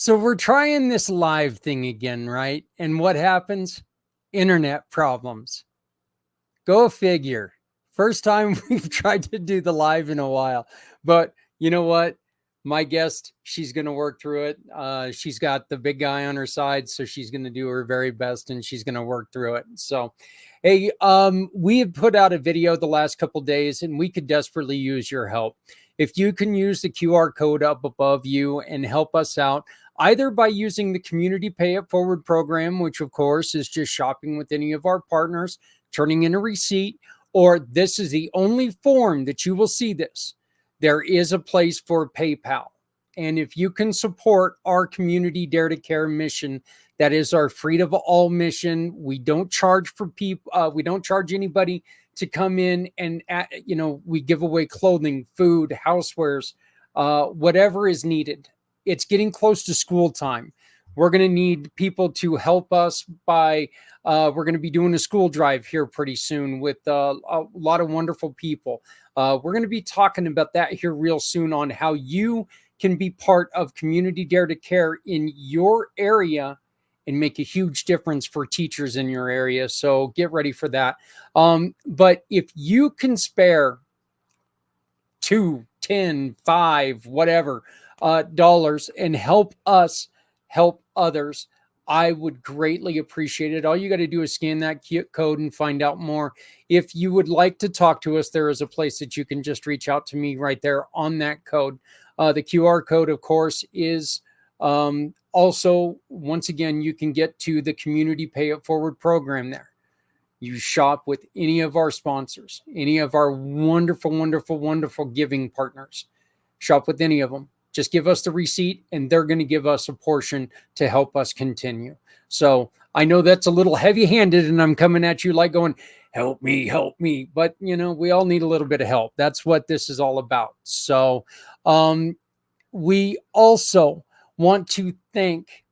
So we're trying this live thing again, right? And what happens? Internet problems. Go figure. First time we've tried to do the live in a while. But you know what? My guest, she's going to work through it. She's got the big guy on her side, so she's going to do her very best, and she's going to work through it. So, hey, we have put out a video the last couple of days, and we could desperately use your help. If you can use the QR code up above you and help us out, either by using the Community Pay It Forward program, which of course is just shopping with any of our partners, turning in a receipt, or this is the only form that you will see this. There is a place for PayPal. And if you can support our Community Dare to Care mission, that is our Free to All mission. We don't charge for people. We don't charge anybody to come in and, we give away clothing, food, housewares, whatever is needed. It's getting close to school time. We're going to need people to help us by, we're going to be doing a school drive here pretty soon with a lot of wonderful people. We're going to be talking about that here real soon on how you can be part of Community Dare to Care in your area and make a huge difference for teachers in your area. So get ready for that. But if you can spare $2, $10, $5, whatever, dollars and help us help others, I would greatly appreciate it. All you got to do is scan that code and find out more. If you would like to talk to us, there is a place that you can just reach out to me right there on that code. The QR code, of course, is also, once again, you can get to the Community Pay It Forward program there. You shop with any of our sponsors, any of our wonderful, wonderful, wonderful giving partners. shop with any of them. Just give us the receipt and they're going to give us a portion to help us continue. So I know that's a little heavy handed and I'm coming at you like going, help me, help me. But, we all need a little bit of help. That's what this is all about. So we also want to thank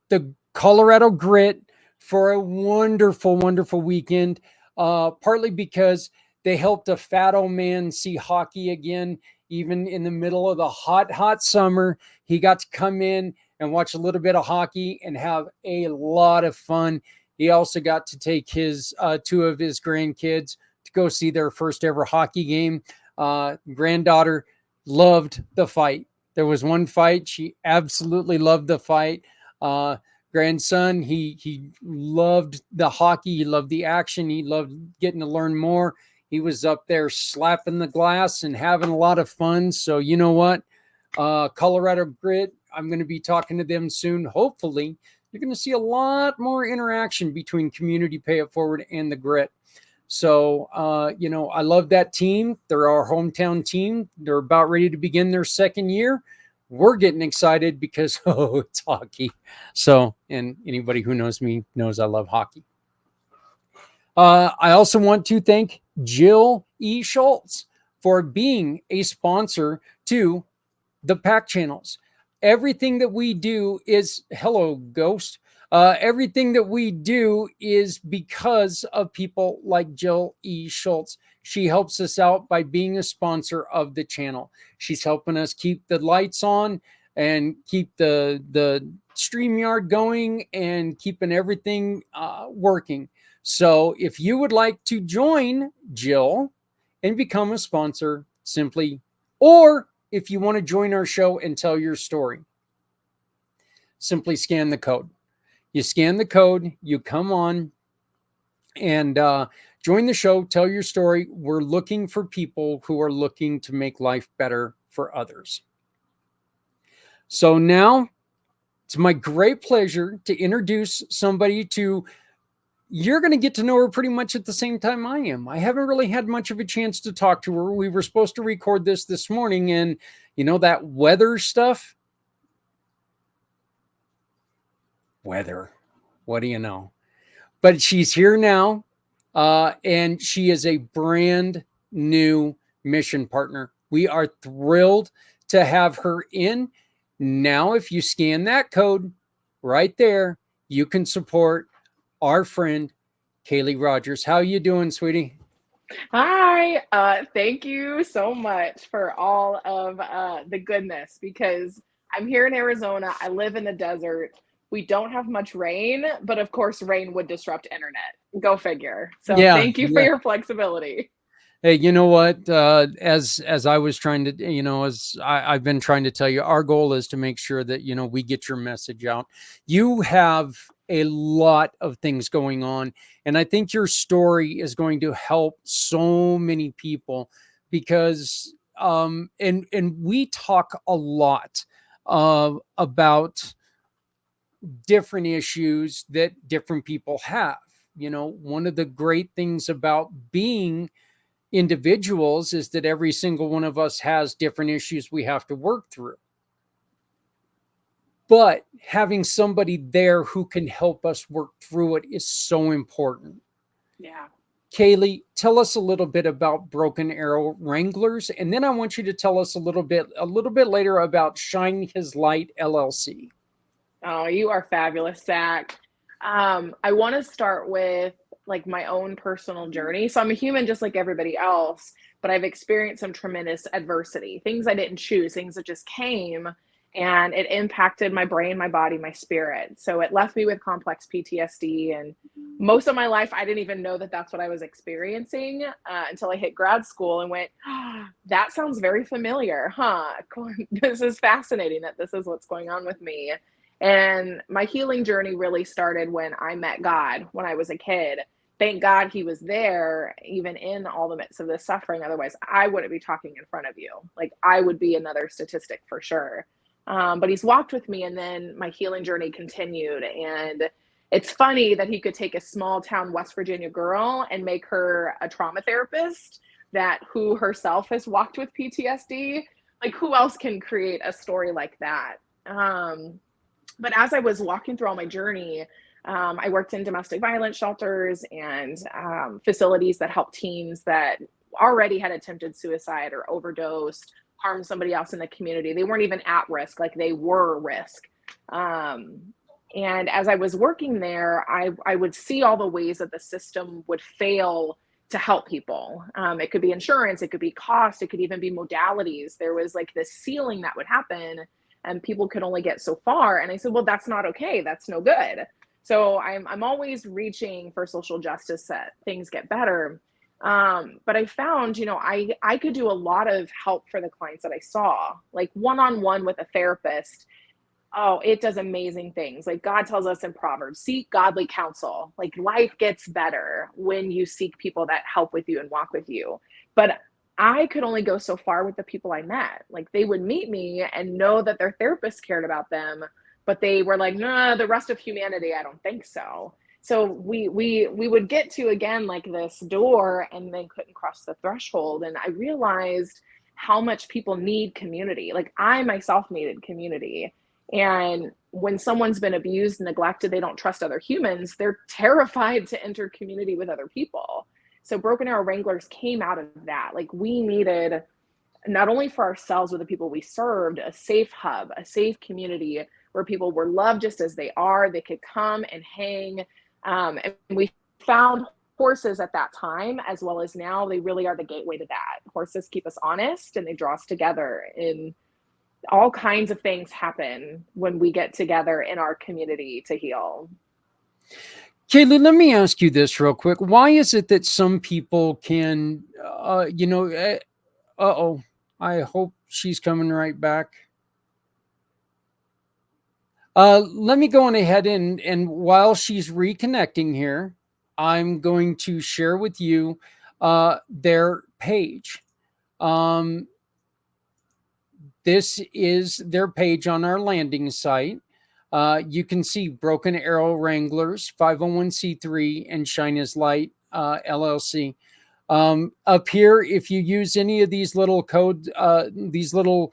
the Colorado Grit for a wonderful, wonderful weekend, partly because they helped a fat old man see hockey again, even in the middle of the hot, hot summer. He got to come in and watch a little bit of hockey and have a lot of fun. He also got to take his two of his grandkids to go see their first ever hockey game. Granddaughter loved the fight. There was one fight. She absolutely loved the fight. Grandson, he loved the hockey. He loved the action. He loved getting to learn more. He was up there slapping the glass and having a lot of fun. So you know what? Colorado Grit, I'm going to be talking to them soon. Hopefully, you're going to see a lot more interaction between Community Pay It Forward and the Grit. So, I love that team. They're our hometown team. They're about ready to begin their second year. We're getting excited because, it's hockey. So, and anybody who knows me knows I love hockey. I also want to thank Jill E. Schultz for being a sponsor to the Pack Channels. Everything that we do is, hello, Ghost. Everything that we do is because of people like Jill E. Schultz. She helps us out by being a sponsor of the channel. She's helping us keep the lights on and keep the StreamYard going and keeping everything working. So if you would like to join Jill and become a sponsor, or if you want to join our show and tell your story, simply scan the code. You scan the code, you come on and join the show, tell your story. We're looking for people who are looking to make life better for others. So now it's my great pleasure to introduce somebody to. You're going to get to know her pretty much at the same time I am. I haven't really had much of a chance to talk to her. We were supposed to record this morning, and that weather stuff. Weather. What do you know? But she's here now, and she is a brand new mission partner. We are thrilled to have her in. Now, if you scan that code right there, you can support our friend, j.kaleigh.rogers. How you doing, sweetie? Hi. Thank you so much for all of the goodness, because I'm here in Arizona. I live in the desert. We don't have much rain, but of course, rain would disrupt internet. Go figure. So thank you for your flexibility. Hey, you know what? As I was trying to, as I've been trying to tell you, our goal is to make sure that, we get your message out. You have a lot of things going on, and I think your story is going to help so many people because, and we talk a lot about different issues that different people have. One of the great things about being individuals is that every single one of us has different issues we have to work through. But having somebody there who can help us work through it is so important. Yeah. Kaleigh, tell us a little bit about Broken Arrow Wranglers, and then I want you to tell us a little bit later about Shine His Light LLC. Oh, you are fabulous, Zach. I want to start with my own personal journey. So I'm a human just like everybody else, but I've experienced some tremendous adversity, things I didn't choose, things that just came, and it impacted my brain, my body, my spirit. So it left me with complex PTSD. And most of my life, I didn't even know that that's what I was experiencing until I hit grad school and went, that sounds very familiar, huh? This is fascinating that this is what's going on with me. And my healing journey really started when I met God when I was a kid. Thank God he was there, even in all the midst of this suffering. Otherwise, I wouldn't be talking in front of you. I would be another statistic for sure. But he's walked with me, and then my healing journey continued. And it's funny that he could take a small town West Virginia girl and make her a trauma therapist who herself has walked with PTSD. like who else can create a story like that? But as I was walking through all my journey, I worked in domestic violence shelters and facilities that help teens that already had attempted suicide or overdosed, harmed somebody else in the community. They weren't even at risk, like they were risk. Um, and as I was working there, I would see all the ways that the system would fail to help people. It could be insurance, it could be cost, it could even be modalities. There was like this ceiling that would happen and people could only get so far. And I said, well, that's not okay. That's no good. So I'm always reaching for social justice that things get better. But I found, I could do a lot of help for the clients that I saw, like one-on-one with a therapist. Oh, it does amazing things. Like God tells us in Proverbs, seek godly counsel. Like life gets better when you seek people that help with you and walk with you. But I could only go so far with the people I met. Like they would meet me and know that their therapist cared about them, but they were like, nah, the rest of humanity, I don't think so. So we would get to again like this door and then couldn't cross the threshold. And I realized how much people need community. Like I myself needed community. And when someone's been abused, neglected, they don't trust other humans, they're terrified to enter community with other people. So Broken Arrow Wranglers came out of that. Like we needed, not only for ourselves with the people we served, a safe hub, a safe community where people were loved just as they are. They could come and hang. And we found horses at that time, as well as now, they really are the gateway to that. Horses keep us honest and they draw us together in all kinds of things happen when we get together in our community to heal. Kaleigh, let me ask you this real quick. Why is it that some people can, I hope she's coming right back. Let me go on ahead and while she's reconnecting here, I'm going to share with you their page. This is their page on our landing site. You can see Broken Arrow Wranglers, 501c3, and Shine His Light, LLC. Up here, if you use any of these little these little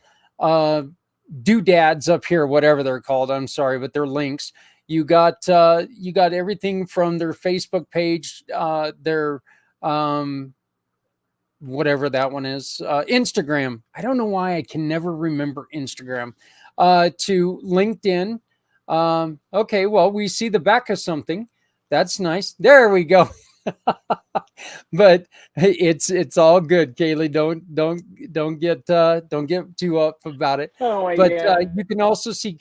doodads up here, whatever they're called, I'm sorry, but they're links. You got everything from their Facebook page, their whatever that one is, Instagram. I don't know why I can never remember Instagram. To LinkedIn. Okay, well, we see the back of something. That's nice. There we go. But it's all good, Kaleigh. Don't get too up about it. Oh my But God. you can also see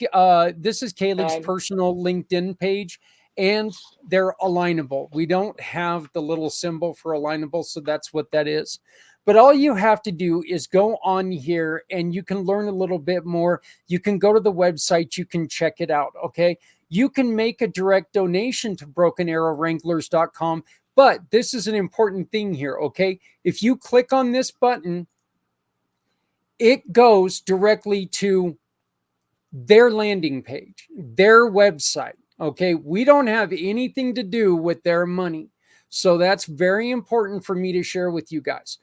this is Kaleigh's personal LinkedIn page, and they're alignable. We don't have the little symbol for alignable, so that's what that is. But all you have to do is go on here and you can learn a little bit more. You can go to the website, you can check it out. Okay. You can make a direct donation to brokenarrowwranglers.com. But this is an important thing here. Okay. If you click on this button, it goes directly to their landing page, their website. Okay. We don't have anything to do with their money. So that's very important for me to share with you guys.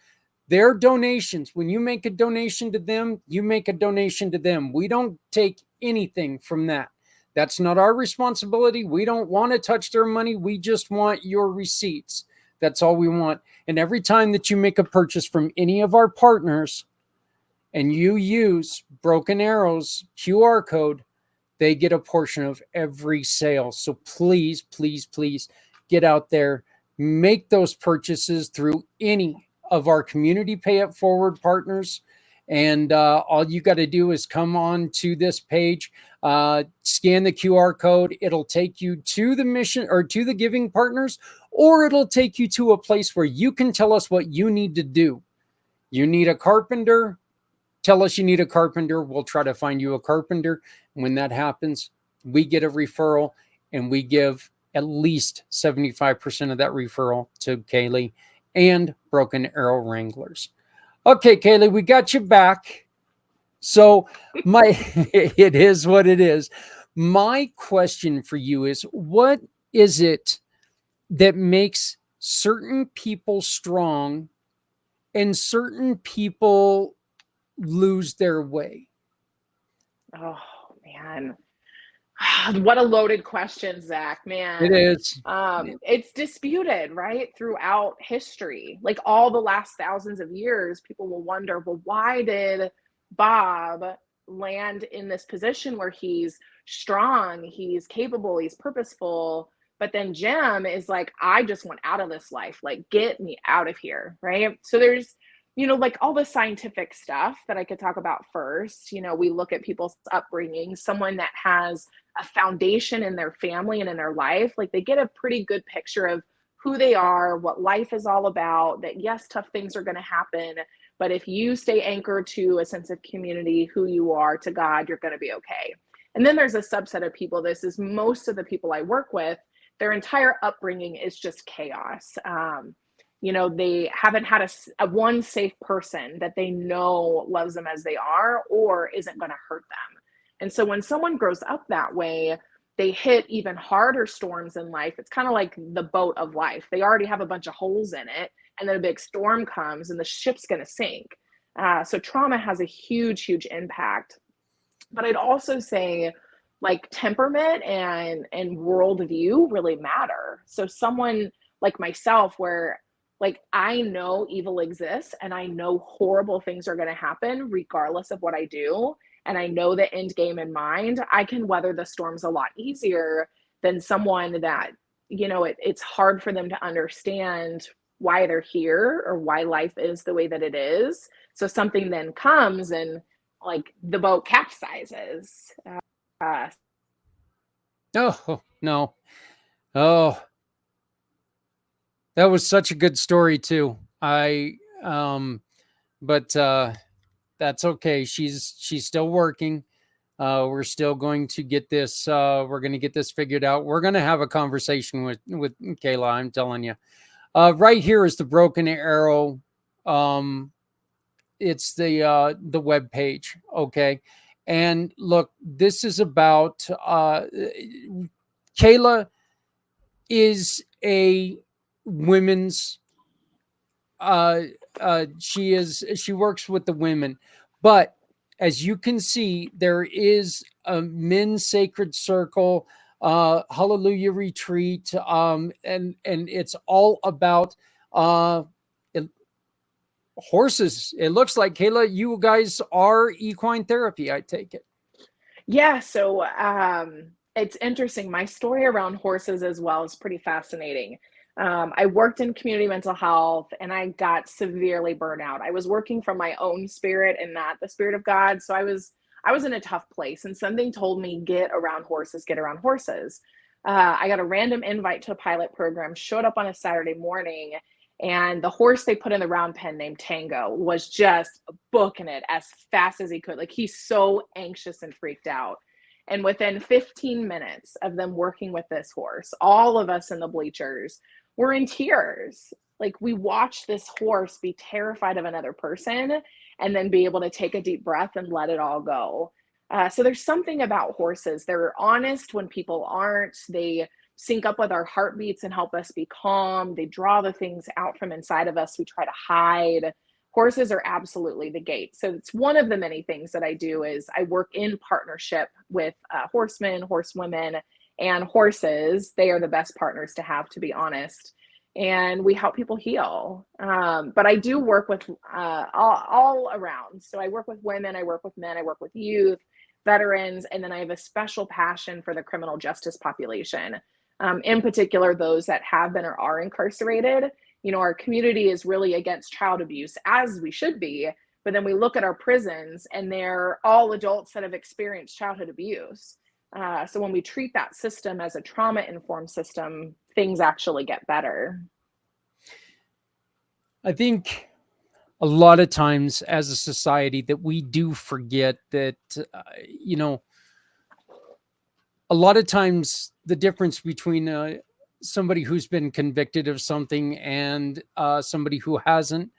Their donations, when you make a donation to them, you make a donation to them. We don't take anything from that. That's not our responsibility. We don't want to touch their money. We just want your receipts. That's all we want. And every time that you make a purchase from any of our partners and you use Broken Arrow's QR code, they get a portion of every sale. So please, please, please get out there, make those purchases through any of our community pay it forward partners. And all you got to do is come on to this page, scan the QR code. It'll take you to the mission or to the giving partners, or it'll take you to a place where you can tell us what you need to do. You need a carpenter. Tell us you need a carpenter. We'll try to find you a carpenter. When that happens, we get a referral and we give at least 75% of that referral to Kaleigh and Broken Arrow Wranglers. Okay, Kaleigh, we got you back. So it is what it is. My question for you is, what is it that makes certain people strong and certain people lose their way? Oh, man. What a loaded question, Zach, It man. is. It's disputed, right, throughout history. Like all the last thousands of years, people will wonder, well, why did Bob land in this position where he's strong, he's capable, he's purposeful, but then Jim is like, I just want out of this life. Like, get me out of here, right? So there's, like all the scientific stuff that I could talk about first. We look at people's upbringing, someone that has a foundation in their family and in their life, like they get a pretty good picture of who they are, what life is all about, that yes, tough things are going to happen, but if you stay anchored to a sense of community, who you are, to God, you're going to be okay. And then there's a subset of people, this is most of the people I work with, their entire upbringing is just chaos. They haven't had a one safe person that they know loves them as they are or isn't going to hurt them. And so when someone grows up that way, they hit even harder storms in life. It's kind of like the boat of life. They already have a bunch of holes in it, and then a big storm comes and the ship's going to sink. So trauma has a huge, huge impact. But I'd also say like temperament and worldview really matter. So someone like myself, where like I know evil exists and I know horrible things are going to happen regardless of what I do, and I know the end game in mind, I can weather the storms a lot easier than someone that, it's hard for them to understand why they're here or why life is the way that it is. So something then comes and like the boat capsizes. Oh, no. Oh, that was such a good story too. But that's okay. She's still working. We're still going to get this. We're going to get this figured out. We're going to have a conversation with Kaleigh. I'm telling you. Right here is the Broken Arrow. It's the web page. Okay, and look, this is about Kaleigh is a women's. She works with the women, but as you can see, there is a men's sacred circle, hallelujah retreat, and it's all about horses. It looks like, Kaleigh, you guys are equine therapy, I take it. Yeah, so it's interesting. My story around horses as well is pretty fascinating. I worked in community mental health and I got severely burnt out. I was working from my own spirit and not the spirit of God. So I was in a tough place, and something told me, get around horses, get around horses. I got a random invite to a pilot program, showed up on a Saturday morning, and the horse they put in the round pen named Tango was just booking it as fast as he could. Like, he's so anxious and freaked out. And within 15 minutes of them working with this horse, all of us in the bleachers were in tears. Like, we watched this horse be terrified of another person and then be able to take a deep breath and let it all go. So there's something about horses. They're honest when people aren't. They sync up with our heartbeats and help us be calm. They draw the things out from inside of us we try to hide. Horses are absolutely the gate. So it's one of the many things that I do is I work in partnership with horsemen, horsewomen, and horses. They are the best partners to have, to be honest. And we help people heal. But I do work with all around. So I work with women, I work with men, I work with youth, veterans, and then I have a special passion for the criminal justice population. In particular, those that have been or are incarcerated. Our community is really against child abuse, as we should be, but then we look at our prisons and they're all adults that have experienced childhood abuse. So when we treat that system as a trauma-informed system, things actually get better. I think a lot of times as a society that we do forget that, a lot of times the difference between somebody who's been convicted of something and somebody who hasn't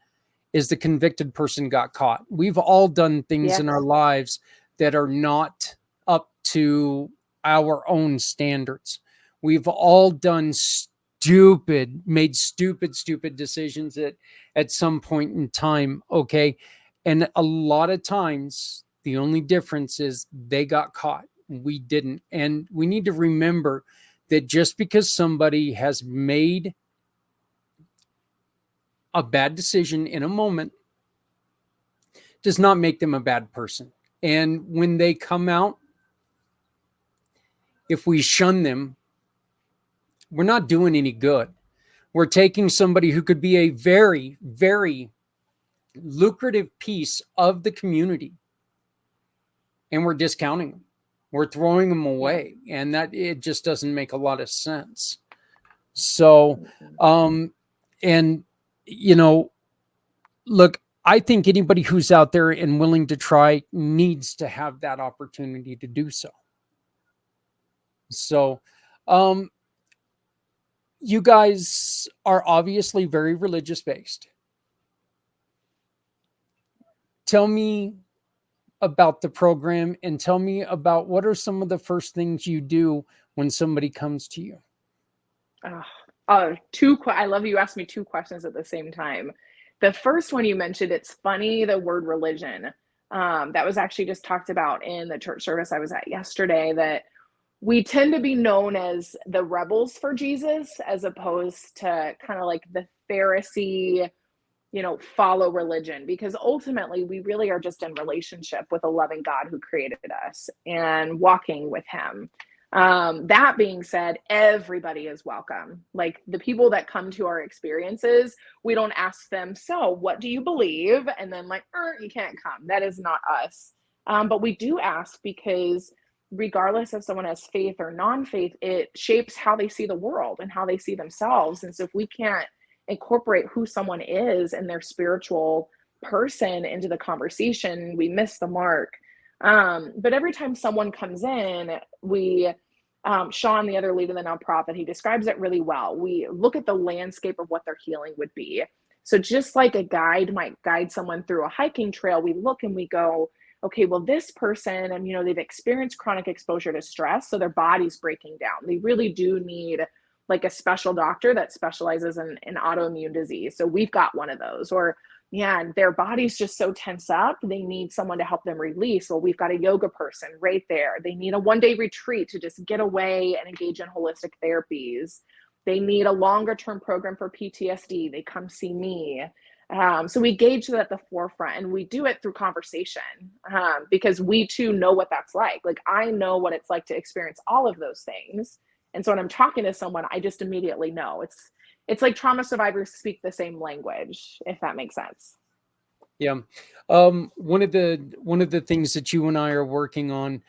is the convicted person got caught. We've all done things in our lives that are not up to our own standards. We've all done made stupid decisions at some point in time. Okay. And a lot of times, the only difference is they got caught. We didn't. And we need to remember that just because somebody has made a bad decision in a moment does not make them a bad person. And when they come out, if we shun them, we're not doing any good. We're taking somebody who could be a very, very lucrative piece of the community, and we're discounting them. We're throwing them away, and that it just doesn't make a lot of sense. So, and you know, look, I think anybody who's out there and willing to try needs to have that opportunity to do so. So, you guys are obviously very religious based. Tell me about the program and tell me about what are some of the first things you do when somebody comes to you. I love you asked me two questions at the same time. The first one you mentioned, it's funny, the word religion. That was actually just talked about in the church service I was at yesterday, that we tend to be known as the rebels for Jesus, as opposed to kind of like the Pharisee, follow religion, because ultimately we really are just in relationship with a loving God who created us and walking with him. That being said, everybody is welcome. Like the people that come to our experiences, we don't ask them, so what do you believe? And then like, you can't come. That is not us. But we do ask because regardless if someone has faith or non-faith, it shapes how they see the world and how they see themselves. And so if we can't incorporate who someone is and their spiritual person into the conversation, we miss the mark. But every time someone comes in, Sean, the other lead in the nonprofit, he describes it really well. We look at the landscape of what their healing would be. So just like a guide might guide someone through a hiking trail, we look and we go, okay, well, this person, and they've experienced chronic exposure to stress, so their body's breaking down. They really do need like a special doctor that specializes in autoimmune disease. So we've got one of those. Or their body's just so tense up, they need someone to help them release. Well, we've got a yoga person right there. They need a one-day retreat to just get away and engage in holistic therapies. They need a longer-term program for PTSD. They come see me. So we gauge that at the forefront, and we do it through conversation, because we too know what that's like. Like I know what it's like to experience all of those things. And so when I'm talking to someone, I just immediately know. It's like trauma survivors speak the same language, if that makes sense. Yeah. One of the things that you and I are working on,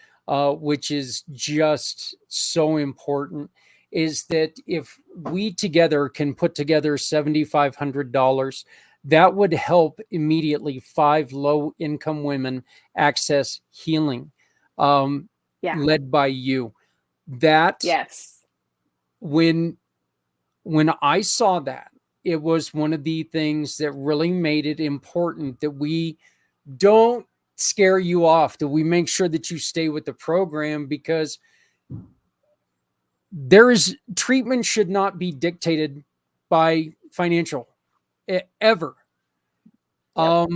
which is just so important, is that if we together can put together $7,500, that would help immediately 5 low-income women access healing, led by you. That yes, when I saw that, it was one of the things that really made it important that we don't scare you off, that we make sure that you stay with the program, because treatment should not be dictated by financial ever. Yep.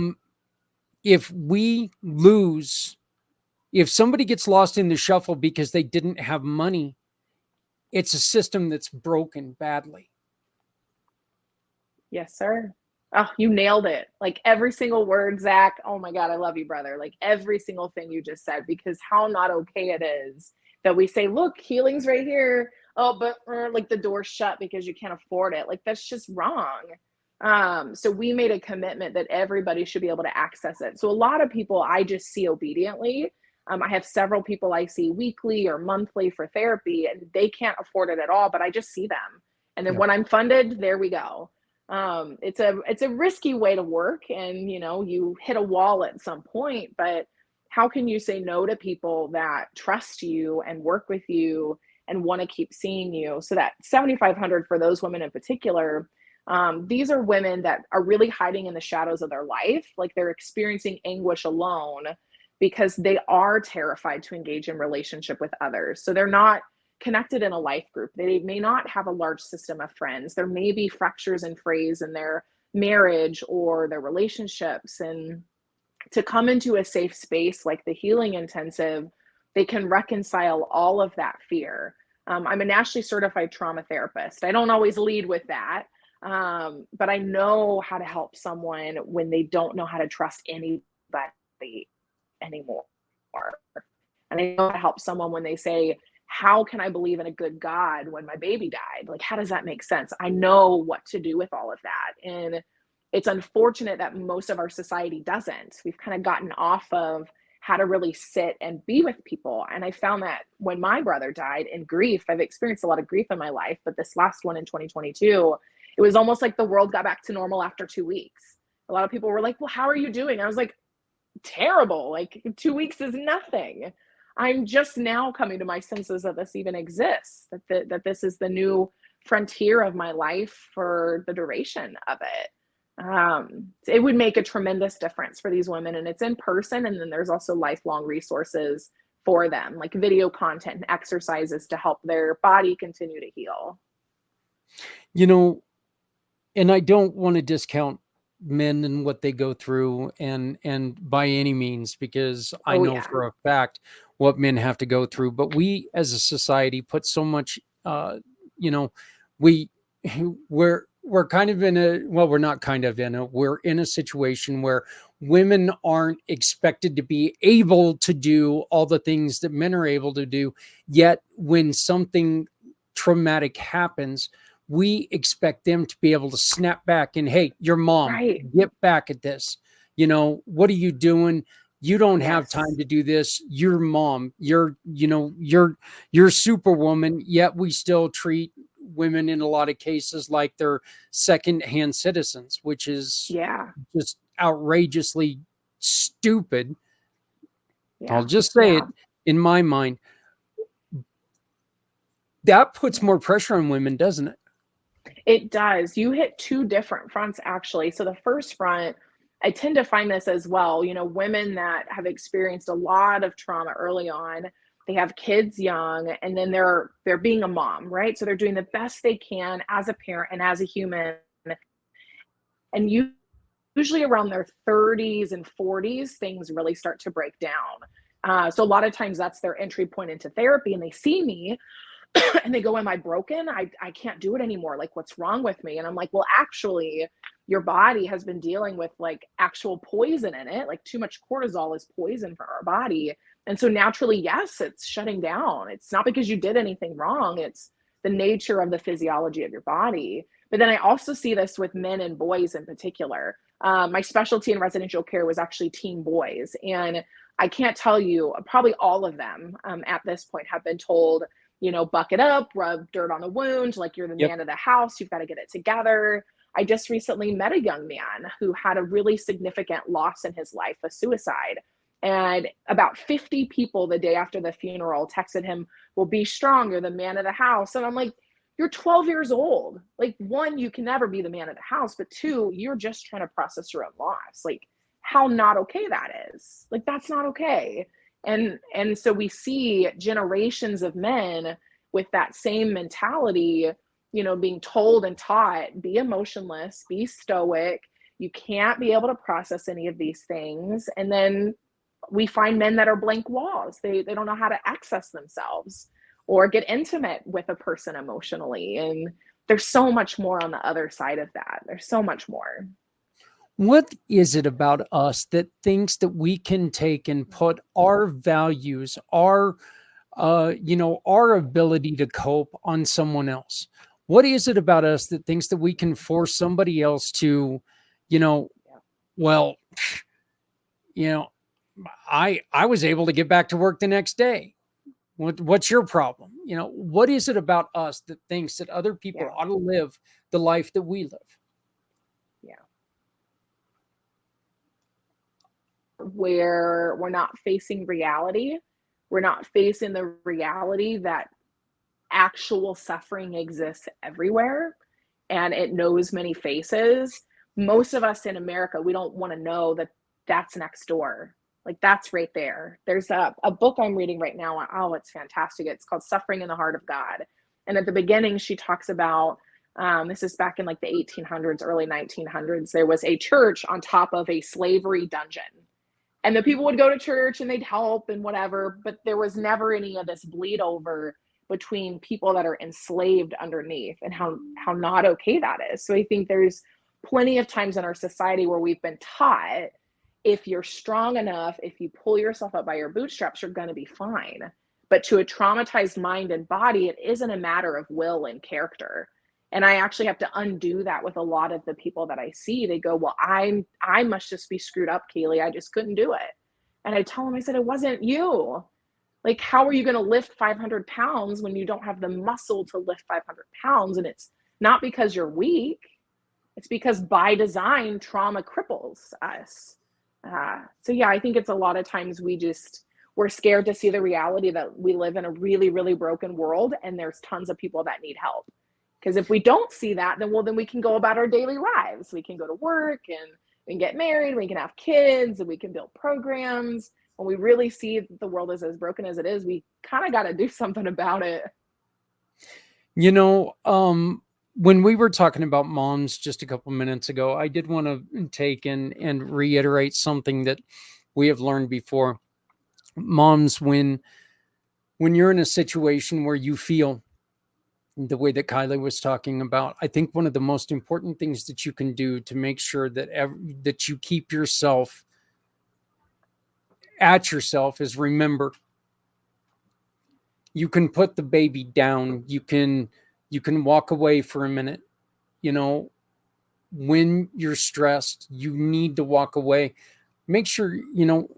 If somebody gets lost in the shuffle because they didn't have money, it's a system that's broken badly. Yes, sir. Oh, you nailed it. Like every single word, Zach. Oh my God, I love you, brother. Like every single thing you just said, because how not okay it is that we say, look, healing's right here. Oh, but like the door's shut because you can't afford it. Like that's just wrong. So we made a commitment that everybody should be able to access it. So a lot of people I just see obediently. I have several people I see weekly or monthly for therapy, and they can't afford it at all, but I just see them. And then when I'm funded, there we go. It's a risky way to work, and you hit a wall at some point, but how can you say no to people that trust you and work with you and want to keep seeing you? So that 7,500 for those women in particular, these are women that are really hiding in the shadows of their life. Like they're experiencing anguish alone because they are terrified to engage in relationship with others. So they're not connected in a life group. They may not have a large system of friends. There may be fractures and frays in their marriage or their relationships. And to come into a safe space like the healing intensive, they can reconcile all of that fear. I'm a nationally certified trauma therapist. I don't always lead with that, but I know how to help someone when they don't know how to trust anybody anymore. And I know how to help someone when they say, how can I believe in a good God when my baby died? Like, how does that make sense? I know what to do with all of that. And it's unfortunate that most of our society doesn't. We've kind of gotten off of how to really sit and be with people. And I found that when my brother died in grief, I've experienced a lot of grief in my life, but this last one in 2022, it was almost like the world got back to normal after 2 weeks. A lot of people were like, well, how are you doing? I was like, terrible. Like 2 weeks is nothing. I'm just now coming to my senses that this even exists, that this is the new frontier of my life for the duration of it. It would make a tremendous difference for these women, and it's in person. And then there's also lifelong resources for them, like video content and exercises to help their body continue to heal. You know, and I don't want to discount men and what they go through and by any means, because I know for a fact what men have to go through, but we as a society put so much, you know, we're kind of in a, well, we're not kind of in a, we're in a situation where women aren't expected to be able to do all the things that men are able to do. Yet when something traumatic happens, we expect them to be able to snap back and, hey, your mom, right, get back at this. You know, what are you doing? You don't have time to do this. Your mom, you're superwoman. Yet we still treat women in a lot of cases like they're second-hand citizens, which is just outrageously stupid. I'll just say it in my mind. That puts more pressure on women, doesn't it? It does. You hit two different fronts, actually. So the first front, I tend to find this as well, you know, women that have experienced a lot of trauma early on, they have kids young, and then they're being a mom, right? So they're doing the best they can as a parent and as a human. And usually around their 30s and 40s, things really start to break down. So a lot of times that's their entry point into therapy, and they see me and they go, am I broken? I can't do it anymore. Like, what's wrong with me? And I'm like, well, actually, your body has been dealing with like actual poison in it. Like, too much cortisol is poison for our body. And so naturally, yes, it's shutting down. It's not because you did anything wrong. It's the nature of the physiology of your body. But then I also see this with men and boys in particular. My specialty in residential care was actually teen boys. And I can't tell you, probably all of them at this point have been told, you know, buck it up, rub dirt on the wound, like you're the man of the house, you've got to get it together. I just recently met a young man who had a really significant loss in his life, a suicide. And about 50 people the day after the funeral texted him, well, be strong, you're the man of the house. And I'm like, you're 12 years old. Like, one, you can never be the man of the house, but two, you're just trying to process your own loss. Like, how not okay that is. Like, that's not okay. And so we see generations of men with that same mentality, you know, being told and taught, be emotionless, be stoic. You can't be able to process any of these things. And then we find men that are blank walls. They don't know how to access themselves or get intimate with a person emotionally. And there's so much more on the other side of that. There's so much more. What is it about us that thinks that we can take and put our values, our ability to cope on someone else? What is it about us that thinks that we can force somebody else to, well, I was able to get back to work the next day. What's your problem? What is it about us that thinks that other people ought to live the life that we live? Where we're not facing reality. We're not facing the reality that actual suffering exists everywhere and it knows many faces. Most of us in America, we don't want to know that that's next door. Like, that's right there. There's a book I'm reading right now. Oh, it's fantastic. It's called Suffering in the Heart of God. And at the beginning, she talks about, this is back in like the 1800s, early 1900s, there was a church on top of a slavery dungeon. And the people would go to church and they'd help and whatever, but there was never any of this bleed over between people that are enslaved underneath, and how not okay that is. So I think there's plenty of times in our society where we've been taught, if you're strong enough, if you pull yourself up by your bootstraps, you're going to be fine. But to a traumatized mind and body, it isn't a matter of will and character. And I actually have to undo that with a lot of the people that I see. They go, well, I must just be screwed up, Kaleigh. I just couldn't do it. And I tell them, I said, it wasn't you. Like, how are you going to lift 500 pounds when you don't have the muscle to lift 500 pounds? And it's not because you're weak. It's because by design, trauma cripples us. So yeah, I think it's a lot of times we're scared to see the reality that we live in a really, really broken world, and there's tons of people that need help. Because if we don't see that, then we can go about our daily lives. We can go to work and we can get married, we can have kids, and we can build programs. When we really see that the world is as broken as it is, we kind of got to do something about it. You know, when we were talking about moms just a couple minutes ago, I did want to take and reiterate something that we have learned before. Moms, when you're in a situation where you feel the way that Kaleigh was talking about, I think one of the most important things that you can do to make sure that that you keep yourself at yourself is, remember, you can put the baby down. You can walk away for a minute. You know, when you're stressed, you need to walk away. Make sure, you know,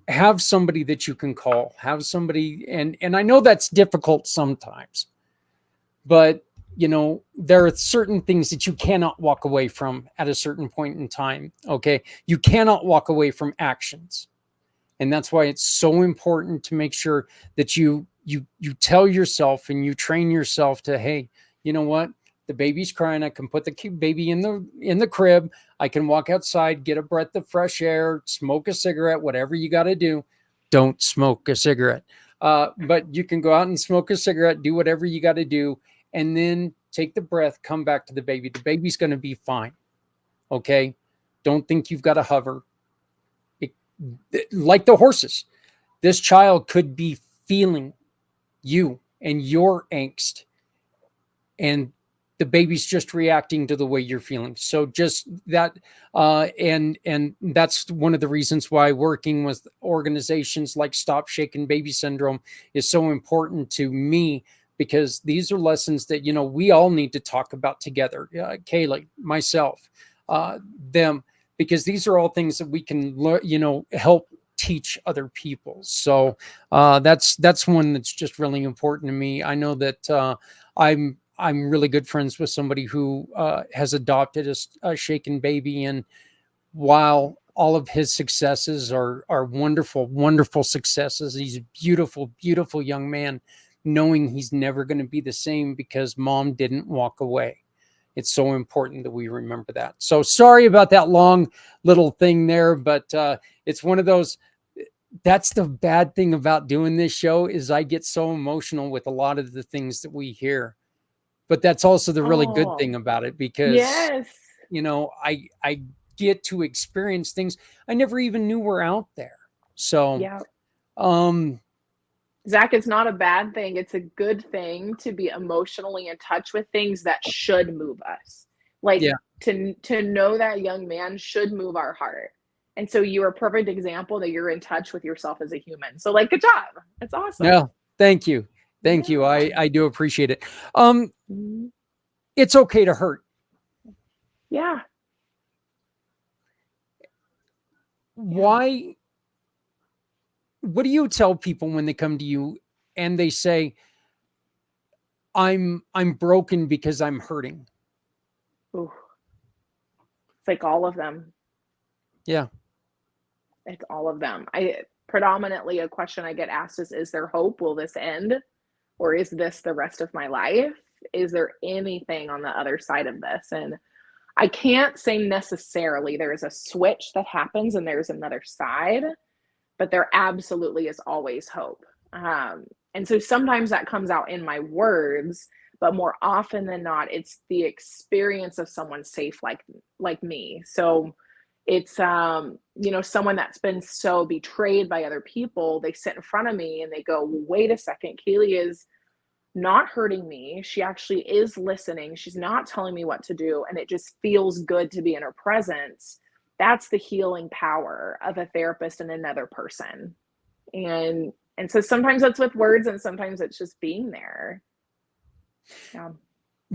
have somebody that you can call, have somebody. And I know that's difficult sometimes, but you know, there are certain things that you cannot walk away from at a certain point in time. Okay. You cannot walk away from actions. And that's why it's so important to make sure that you tell yourself and you train yourself to, hey, you know what? The baby's crying. I can put the baby in the crib. I can walk outside, get a breath of fresh air, smoke a cigarette, whatever you got to do. Don't smoke a cigarette. But you can go out and smoke a cigarette, do whatever you got to do, and then take the breath, come back to the baby. The baby's going to be fine. Okay? Don't think you've got to hover. Like the horses, this child could be feeling you and your angst, and the baby's just reacting to the way you're feeling. So just that, and that's one of the reasons why working with organizations like Stop Shaken Baby Syndrome is so important to me, because these are lessons that, you know, we all need to talk about together. Kaleigh, myself, them, because these are all things that we can learn, you know, help teach other people. So that's one that's just really important to me. I know that I'm really good friends with somebody who has adopted a shaken baby, and while all of his successes are wonderful, wonderful successes, he's a beautiful, beautiful young man, knowing he's never going to be the same because mom didn't walk away. It's so important that we remember that. So sorry about that long little thing there, but it's one of those. That's the bad thing about doing this show, is I get so emotional with a lot of the things that we hear. But that's also the really good thing about it, because, yes, you know, I get to experience things I never even knew were out there. So, yeah. Zach, it's not a bad thing. It's a good thing to be emotionally in touch with things that should move us. Like, yeah, to know that young man should move our heart. And so you're a perfect example that you're in touch with yourself as a human. So, like, good job. That's awesome. yeah. Thank you. Thank you. I do appreciate it. It's okay to hurt. Yeah. Why? What do you tell people when they come to you and they say, I'm broken because I'm hurting? Ooh. It's like all of them. Yeah. It's all of them. Predominantly a question I get asked is there hope? Will this end? Or is this the rest of my life? Is there anything on the other side of this? And I can't say necessarily there is a switch that happens and there's another side, but there absolutely is always hope. And so sometimes that comes out in my words, but more often than not, it's the experience of someone safe like me. So It's someone that's been so betrayed by other people. They sit in front of me and they go, wait a second, Kaleigh is not hurting me. She actually is listening. She's not telling me what to do. And it just feels good to be in her presence. That's the healing power of a therapist and another person. And so sometimes it's with words and sometimes it's just being there. Yeah.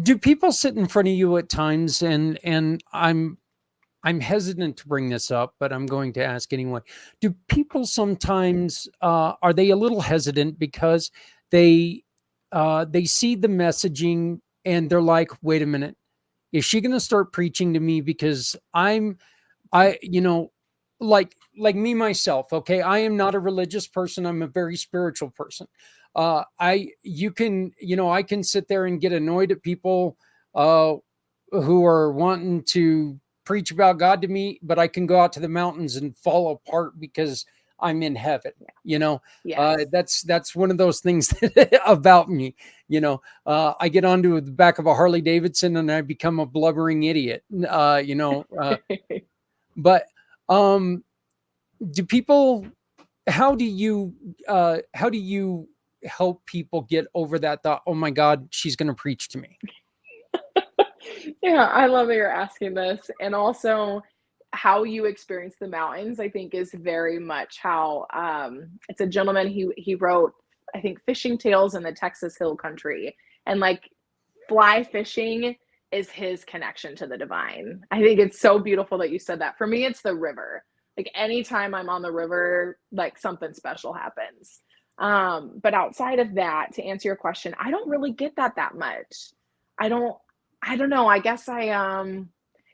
Do people sit in front of you at times, and I'm hesitant to bring this up, but I'm going to ask anyway. Do people sometimes are they a little hesitant because they see the messaging and they're like, wait a minute, is she going to start preaching to me? Because I, like me myself. Okay. I am not a religious person. I'm a very spiritual person. I can sit there and get annoyed at people, uh, who are wanting to preach about God to me, but I can go out to the mountains and fall apart because I'm in heaven. Yes. That's one of those things about me. I get onto the back of a Harley Davidson and I become a blubbering idiot. But um, do people? How do you help people get over that thought? Oh my God, she's going to preach to me. Yeah, I love that you're asking this. And also, how you experience the mountains, I think, is very much how it's a gentleman, he wrote, I think, Fishing Tales in the Texas Hill Country. And like fly fishing is his connection to the divine. I think it's so beautiful that you said that. For me, it's the river. Like anytime I'm on the river, like something special happens. But outside of that, to answer your question, I don't really get that much. I don't I don't know. I guess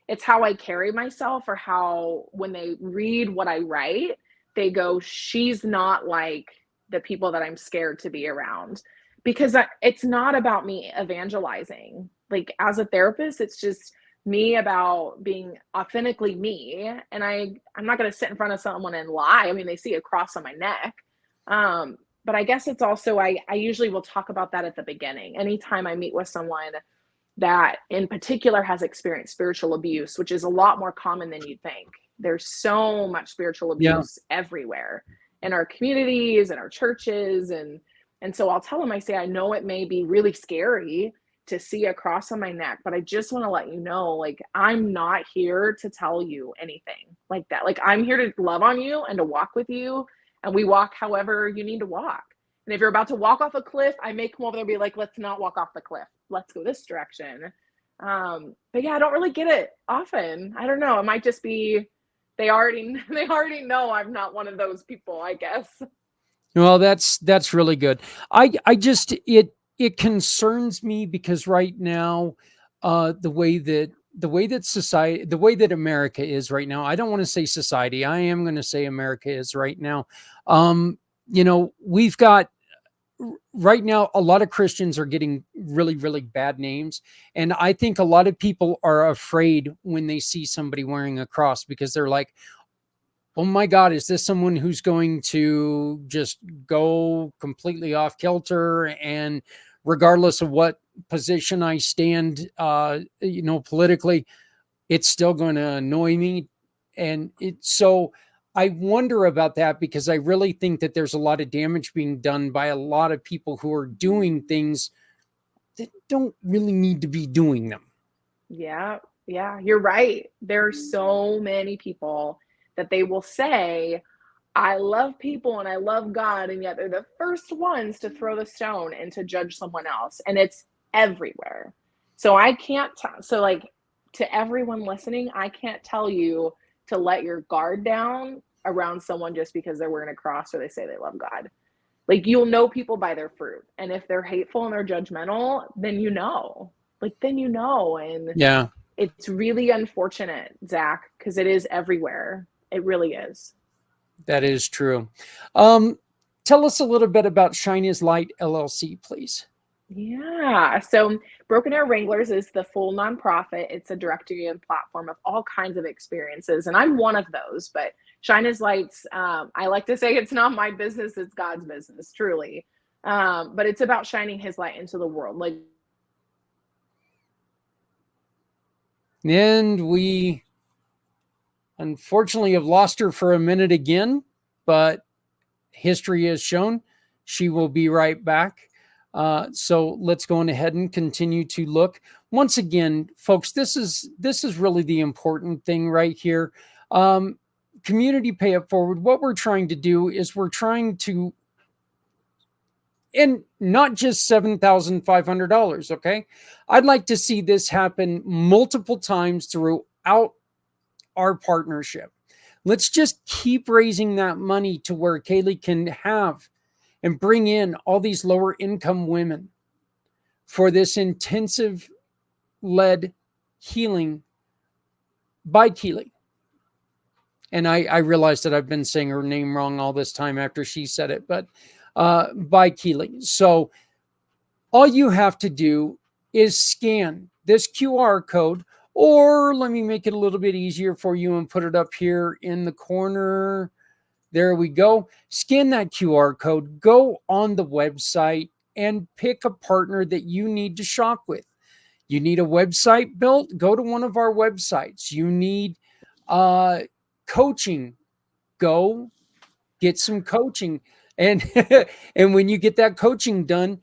it's how I carry myself, or how when they read what I write, they go, she's not like the people that I'm scared to be around. Because it's not about me evangelizing. Like as a therapist, it's just me about being authentically me. And I'm not going to sit in front of someone and lie. I mean, they see a cross on my neck. But I guess it's also, I usually will talk about that at the beginning. Anytime I meet with someone that in particular has experienced spiritual abuse, which is a lot more common than you think. There's so much spiritual Yeah. abuse everywhere in our communities and our churches. And so I'll tell them, I say, I know it may be really scary to see a cross on my neck, but I just want to let you know, like, I'm not here to tell you anything like that. Like, I'm here to love on you and to walk with you. And we walk however you need to walk. And if you're about to walk off a cliff, I may come over there and be like, let's not walk off the cliff. Let's go this direction. But yeah, I don't really get it often. I don't know. It might just be they already know I'm not one of those people, I guess. Well, that's really good. I just it concerns me because right now, the way that society, the way that America is right now, I don't want to say society. I am going to say America is right now. We've got right now a lot of Christians are getting really, really bad names, and I think a lot of people are afraid when they see somebody wearing a cross because they're like, oh my God, is this someone who's going to just go completely off kilter? And regardless of what position I stand, politically, it's still going to annoy me. So I wonder about that because I really think that there's a lot of damage being done by a lot of people who are doing things that don't really need to be doing them. Yeah, yeah, you're right. There's so many people that they will say, I love people and I love God, and yet they're the first ones to throw the stone and to judge someone else. And it's everywhere. So I can't, so like to everyone listening, I can't tell you to let your guard down around someone just because they're wearing a cross or they say they love God. Like you'll know people by their fruit. And if they're hateful and they're judgmental, then you know. Like then you know. And Yeah. it's really unfortunate, Zach, because it is everywhere. It really is. That is true. Um, Tell us a little bit about Shine His Light LLC, please. Yeah. So Broken Arrow Wranglers is the full nonprofit. It's a directory and platform of all kinds of experiences. And I'm one of those, but Shine His Lights, I like to say it's not my business, it's God's business, truly. But it's about shining his light into the world. Like And we Unfortunately, I've lost her for a minute again, but history has shown she will be right back. So let's go on ahead and continue to look. Once again, folks, this is really the important thing right here. Community Pay It Forward. What we're trying to do is we're trying to, and not just $7,500. Okay, I'd like to see this happen multiple times throughout our partnership. Let's just keep raising that money to where Kaleigh can have and bring in all these lower income women for this intensive led healing by Kaleigh. And I realized that I've been saying her name wrong all this time after she said it, but by Kaleigh. So all you have to do is scan this QR code, or let me make it a little bit easier for you and put it up here in the corner. There we go. Scan that QR code, go on the website and pick a partner that you need to shop with. You need a website built, go to one of our websites. You need coaching, go get some coaching. And, and when you get that coaching done,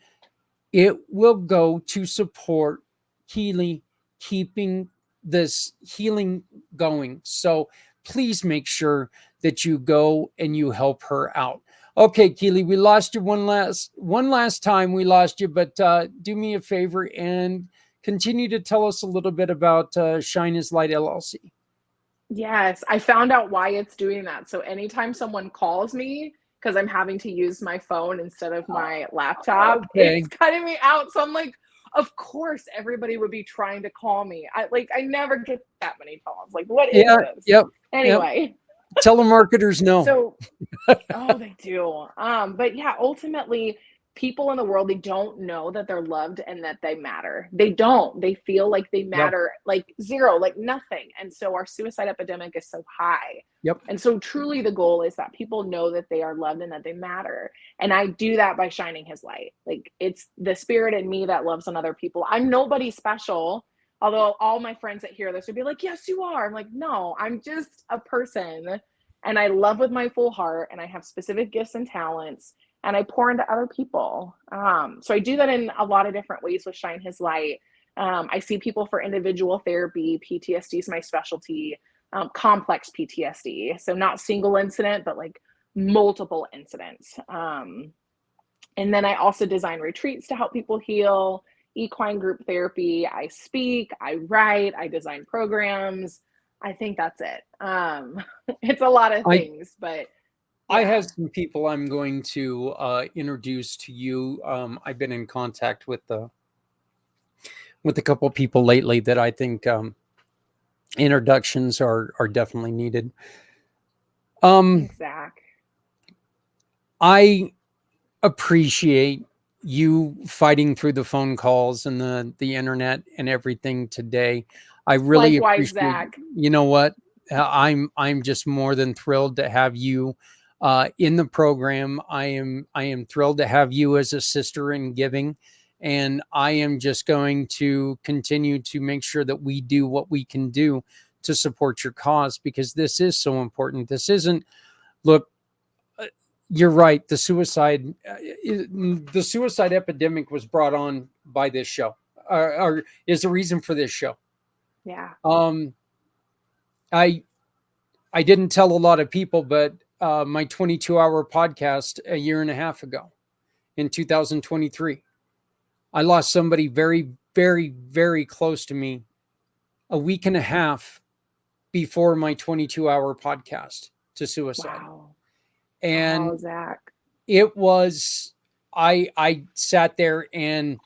it will go to support Kaleigh keeping this healing going. So please make sure that you go and you help her out. Okay, Kaleigh, we lost you one last time. We lost you, but do me a favor and continue to tell us a little bit about Shine His Light LLC. Yes, I found out why it's doing that. So anytime someone calls me, because I'm having to use my phone instead of my laptop, Okay. it's cutting me out. So I'm like, of course, everybody would be trying to call me. I never get that many calls. Like, what is this? Yep. Anyway. Yep. Telemarketers know. So, oh, they do. But yeah, ultimately, people in the world, they don't know that they're loved and that they matter. They don't. They feel like they matter, like zero, like nothing. And so our suicide epidemic is so high. Yep. And so truly the goal is that people know that they are loved and that they matter. And I do that by shining his light. Like, it's the spirit in me that loves on other people. I'm nobody special. Although all my friends that hear this would be like, yes, you are. I'm like, no, I'm just a person. And I love with my full heart. And I have specific gifts and talents. And I pour into other people. So I do that in a lot of different ways with Shine His Light. I see people for individual therapy. PTSD is my specialty. Complex PTSD. So not single incident, but like multiple incidents. And then I also design retreats to help people heal, equine group therapy. I speak, I write, I design programs. I think that's it. It's a lot of things, but yeah. I have some people I'm going to introduce to you. I've been in contact with a couple of people lately that I think introductions are definitely needed. Zach, I appreciate you fighting through the phone calls and the internet and everything today. I really likewise, appreciate. Zach. You know what? I'm just more than thrilled to have you in the program. I am thrilled to have you as a sister in giving, and I am just going to continue to make sure that we do what we can do to support your cause, because this is so important. This isn't, look, you're right. The suicide epidemic was brought on by this show, or is the reason for this show. Yeah. I didn't tell a lot of people, but my 22-hour podcast a year and a half ago in 2023, I lost somebody very, very, very close to me a week and a half before my 22-hour podcast to suicide. Wow. And Zach. It was, I sat there and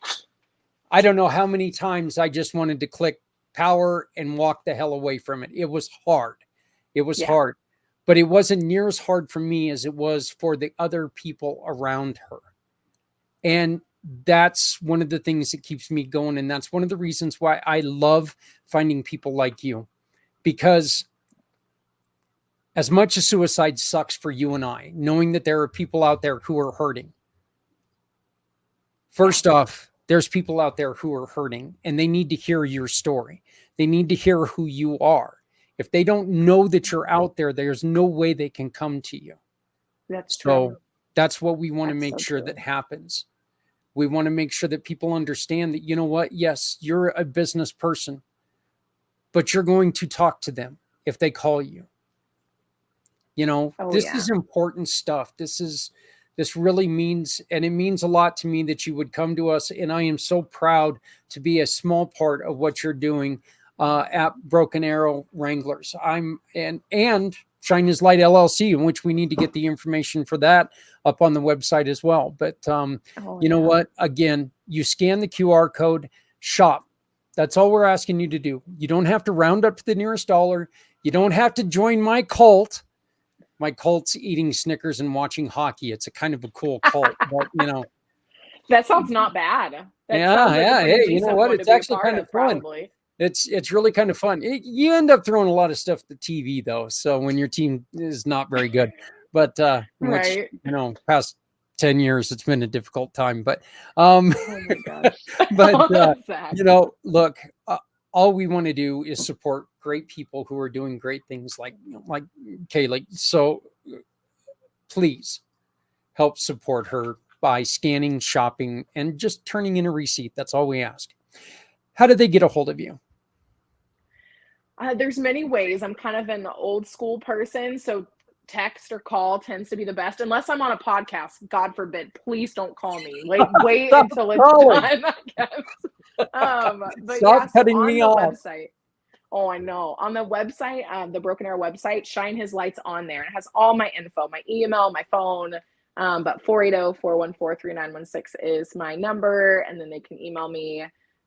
I don't know how many times I just wanted to click power and walk the hell away from it. It was hard. It was hard, but it wasn't near as hard for me as it was for the other people around her. And that's one of the things that keeps me going. And that's one of the reasons why I love finding people like you, because as much as suicide sucks for you and I, knowing that there are people out there who are hurting. First off, there's people out there who are hurting and they need to hear your story. They need to hear who you are. If they don't know that you're out there, there's no way they can come to you. That's So true. that's what we want to That's make so sure true. that happens. We want to make sure that people understand that, you know what? Yes, you're a business person, but you're going to talk to them if they call you. You know, Oh this yeah. is important stuff. This really means, and it means a lot to me that you would come to us. And I am so proud to be a small part of what you're doing at Broken Arrow Wranglers. And Shine His Light LLC, in which we need to get the information for that up on the website as well. But Oh you know yeah. what? Again, you scan the QR code, shop. That's all we're asking you to do. You don't have to round up to the nearest dollar. You don't have to join my cult. My cult's eating Snickers and watching hockey. It's a kind of a cool cult, but you know, That sounds not bad. That yeah, sounds like a yeah. pretty Hey, you know decent what? one to It's be a actually part kind of of, fun. probably. It's really kind of fun. You end up throwing a lot of stuff at the TV though. So when your team is not very good, but which Right. you know, past 10 years, it's been a difficult time. But Oh my gosh. but Zach. you know, look, all we want to do is support great people who are doing great things like Kaleigh. So please help support her by scanning, shopping, and just turning in a receipt. That's all we ask. How do they get a hold of you? There's many ways. I'm kind of an old school person, so text or call tends to be the best. Unless I'm on a podcast, God forbid, please don't call me. Wait Stop until it's calling. done, I guess. But Stop yeah, so cutting on me the off. website. Oh, I know. On the website, the Broken Arrow website, Shine His Light's on there. It has all my info, my email, my phone. But 480-414-3916 is my number, and then they can email me.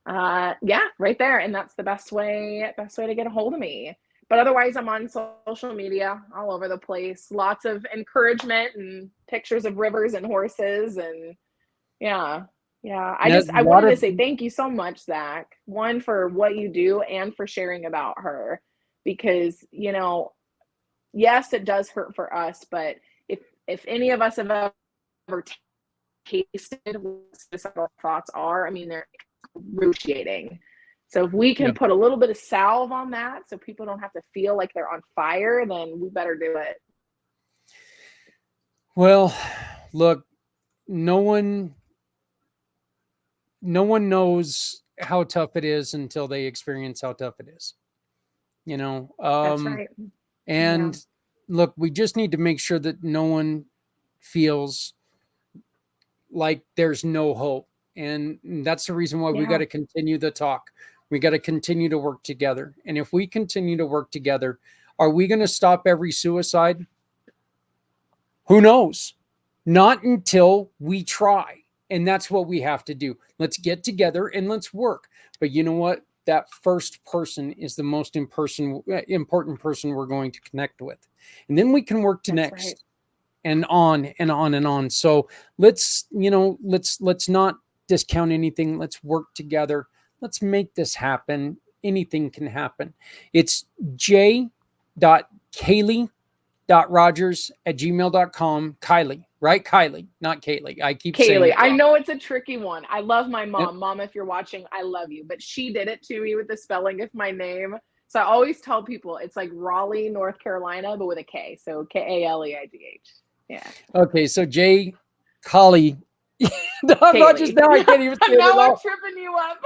Yeah, right there. And that's the best way to get a hold of me. But otherwise, I'm on social media all over the place. Lots of encouragement and pictures of rivers and horses, and yeah. Yeah, A I lot wanted to of say thank you so much, Zach. One, for what you do and for sharing about her, because yes, it does hurt for us, but if any of us have ever tasted what suicidal thoughts are, I mean, they're excruciating. So if we yeah. can put a little bit of salve on that, so people don't have to feel like they're on fire, then we better do it. Well, look, no one knows how tough it is until they experience how tough it is. You know, That's right. Yeah. and look, we just need to make sure that no one feels like there's no hope. And that's the reason why we got Yeah. to continue the talk. We got to continue to work together. And if we continue to work together, are we going to stop every suicide? Who knows? Not until we try. And that's what we have to do. Let's get together and let's work. But you know what? That first person is the most important person we're going to connect with. And then we can work to That's right. next and on and on and on. So let's not discount anything. Let's work together. Let's make this happen. Anything can happen. It's j.kaleigh.rogers@gmail.com. Kaleigh, right? Kaleigh, not Kaleigh. I keep saying Kaleigh, it I wrong. know it's a tricky one. I love my Yep. mom. Mom, if you're watching, I love you. But she did it to me with the spelling of my name. So I always tell people it's like Raleigh, North Carolina, but with a K. So Kaleigh. Yeah. Okay, so J. Kaleigh. Rogers, Kaleigh. now I Yeah. can't even say it at Now I'm all. tripping you up.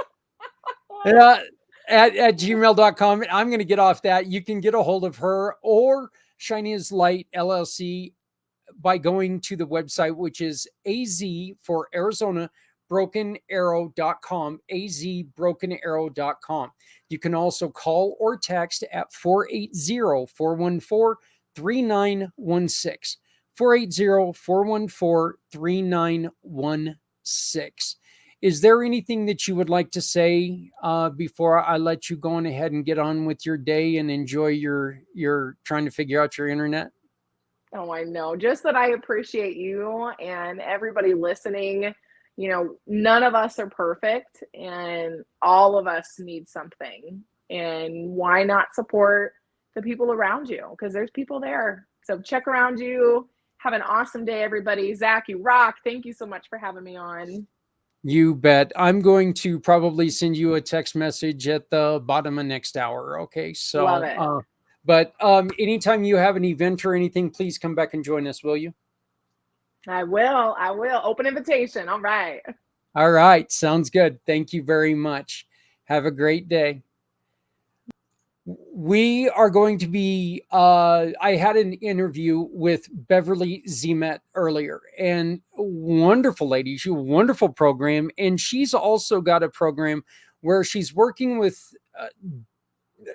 Yeah, at gmail.com. I'm going to get off that. You can get a hold of her or Shine His Light LLC by going to the website, which is AZ for Arizona, brokenarrow.com, azbrokenarrow.com. You can also call or text at 480-414-3916. 480-414-3916. Is there anything that you would like to say before I let you go on ahead and get on with your day and enjoy your trying to figure out your internet? Oh, I know. Just that I appreciate you and everybody listening. None of us are perfect, and all of us need something. And why not support the people around you? Because there's people there. So check around you. Have an awesome day, everybody. Zach, you rock. Thank you so much for having me on. You bet. I'm going to probably send you a text message at the bottom of next hour. Okay. Love So, it. But anytime you have an event or anything, please come back and join us, will you? I will. I will. Open invitation. All right. All right. Sounds good. Thank you very much. Have a great day. We are going to be, I had an interview with Beverly Zeimet earlier, and wonderful lady. She's a wonderful program. And she's also got a program where she's working with,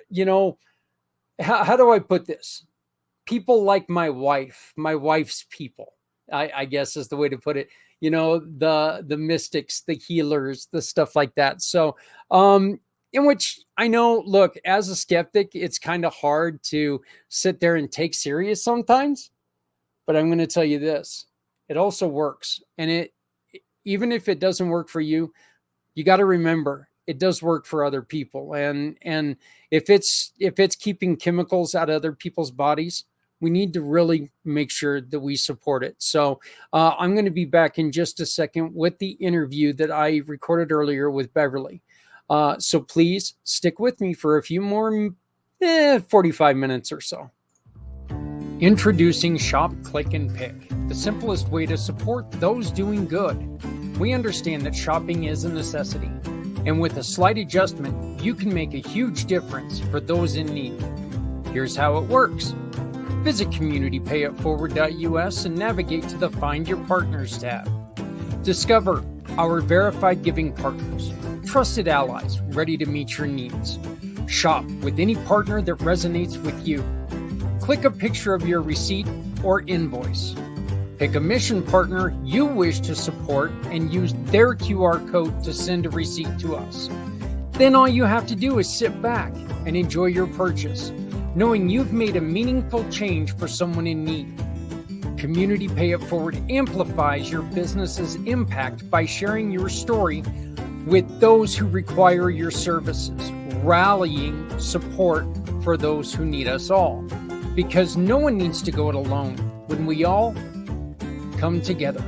you know, how do I put this? People like my wife's people, I guess is the way to put it. The mystics, the healers, the stuff like that. So in which I know, look, as a skeptic, it's kind of hard to sit there and take serious sometimes, but I'm going to tell you this, it also works. And it, even if it doesn't work for you, you got to remember it does work for other people. And if it's keeping chemicals out of other people's bodies, we need to really make sure that we support it. So I'm going to be back in just a second with the interview that I recorded earlier with Beverly. So please stick with me for a few more 45 minutes or so. Introducing Shop, Click, and Pick, the simplest way to support those doing good. We understand that shopping is a necessity, and with a slight adjustment, you can make a huge difference for those in need. Here's how it works. Visit communitypayitforward.us and navigate to the Find Your Partners tab. Discover our verified giving partners, trusted allies ready to meet your needs. Shop with any partner that resonates with you. Click a picture of your receipt or invoice. Pick a mission partner you wish to support and use their QR code to send a receipt to us. Then all you have to do is sit back and enjoy your purchase, knowing you've made a meaningful change for someone in need. Community Pay It Forward amplifies your business's impact by sharing your story with those who require your services, rallying support for those who need us all. Because no one needs to go it alone when we all come together.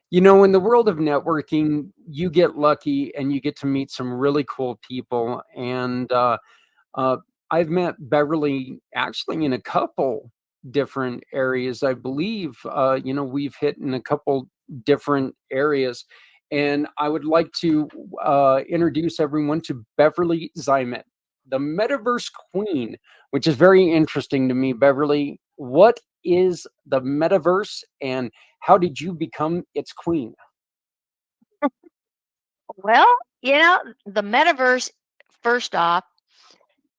In the world of networking, you get lucky and you get to meet some really cool people. And uh, I've met Beverly actually in a couple different areas. I believe, we've hit in a couple different areas. And I would like to introduce everyone to Beverly Zeimet, the Metaverse Queen, which is very interesting to me. Beverly, what is the Metaverse and how did you become its queen? Well, the metaverse, first off,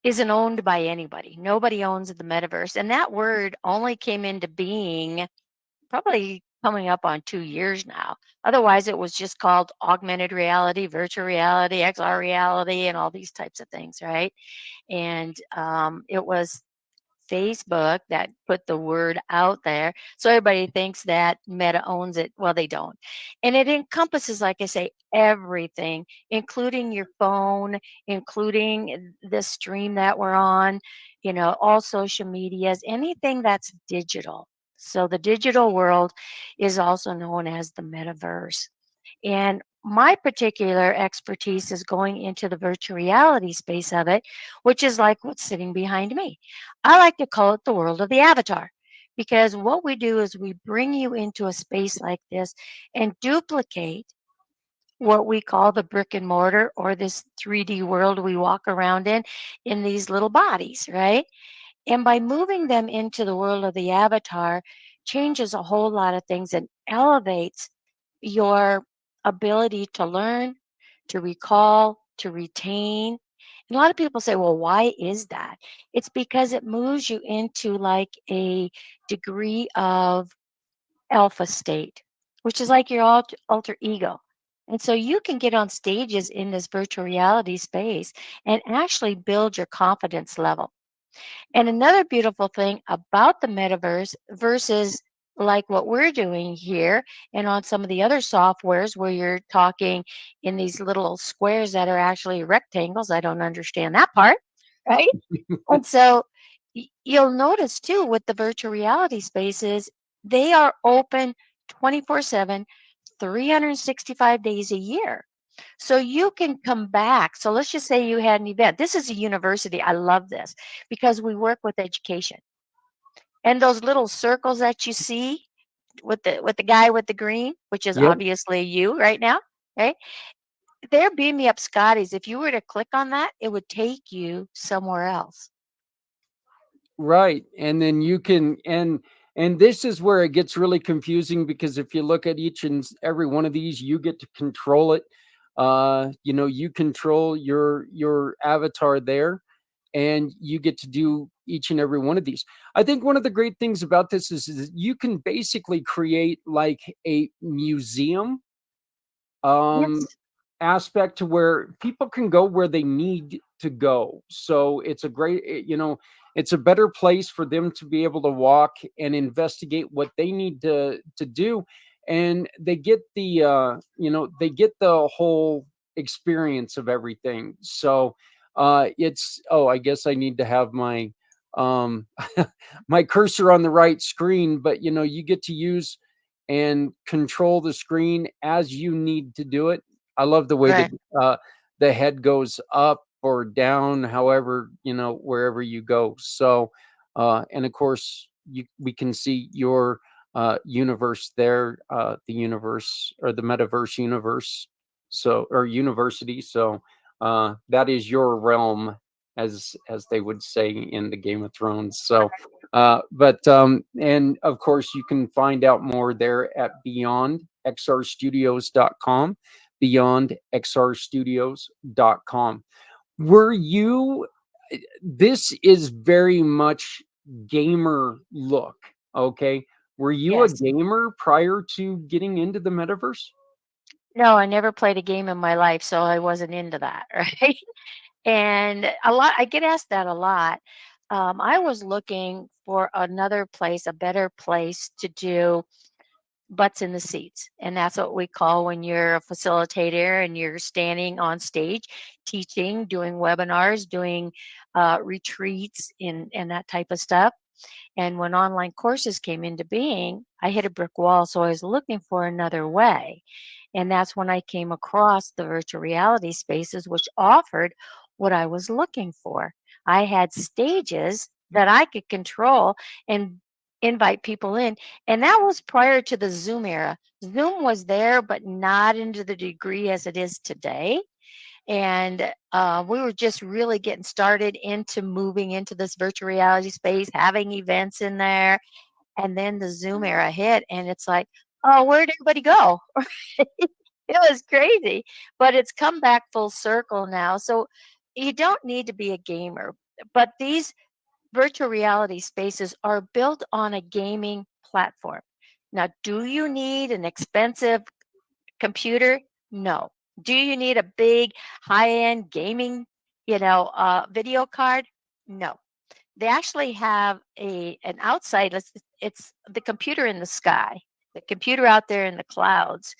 isn't owned by anybody. Nobody owns the metaverse. And that word only came into being probably coming up on 2 years now. Otherwise, it was just called augmented reality, virtual reality, XR reality, and all these types of things, right? And it was Facebook that put the word out there. So everybody thinks that Meta owns it. Well, they don't. And it encompasses, like I say, everything, including your phone, including the stream that we're on, all social medias, anything that's digital. So the digital world is also known as the metaverse. And my particular expertise is going into the virtual reality space of it, which is like what's sitting behind me. I like to call it the world of the avatar because what we do is we bring you into a space like this and duplicate what we call the brick and mortar or this 3D world we walk around in these little bodies, right? And by moving them into the world of the avatar, changes a whole lot of things and elevates your ability to learn, to recall, to retain. And a lot of people say, well, why is that? It's because it moves you into like a degree of alpha state, which is like your alter ego. And so you can get on stages in this virtual reality space and actually build your confidence level. And another beautiful thing about the metaverse versus like what we're doing here and on some of the other softwares where you're talking in these little squares that are actually rectangles. I don't understand that part, right? And so you'll notice too with the virtual reality spaces, they are open 24/7, 365 days a year. So you can come back. So let's just say you had an event. This is a university. I love this because we work with education. And those little circles that you see with the guy with the green, which is Yep. obviously you right now, right? They're beam me up Scotties. If you were to click on that, it would take you somewhere else. Right. And then you can and this is where it gets really confusing because if you look at each and every one of these, you get to control it. You control your avatar there and you get to do each and every one of these. I think one of the great things about this is you can basically create like a museum um Yes. aspect to where people can go where they need to go. So it's a great, it's a better place for them to be able to walk and investigate what they need to do, and they get they get the whole experience of everything. So it's I guess I need to have my um my cursor on the right screen, but you get to use and control the screen as you need to do it. I love the way that Right. the head goes up or down, however, wherever you go. So, and of course, we can see your universe there, the universe or the metaverse universe. So, or university. So, that is your realm, as they would say in the Game of Thrones. So, and of course, you can find out more there at beyondxrstudios.com, beyondxrstudios.com. Were you, this is very much gamer look, okay? Were you a Yes. gamer prior to getting into the metaverse? No, I never played a game in my life, so I wasn't into that, right? And a lot, I get asked that a lot. I was looking for another place, a better place to do butts in the seats. And that's what we call when you're a facilitator and you're standing on stage, teaching, doing webinars, doing retreats, and that type of stuff. And when online courses came into being, I hit a brick wall. So I was looking for another way. And that's when I came across the virtual reality spaces, which offered what I was looking for. I had stages that I could control and invite people in. And that was prior to the Zoom era. Zoom was there, but not into the degree as it is today. And we were just really getting started into moving into this virtual reality space, having events in there. And then the Zoom era hit, and it's like, oh, where'd everybody go? It was crazy, but it's come back full circle now. So you don't need to be a gamer, but these virtual reality spaces are built on a gaming platform. Now, do you need an expensive computer? No. Do you need a big high-end gaming, video card? No. They actually have an outside, it's the computer in the sky, the computer out there in the clouds.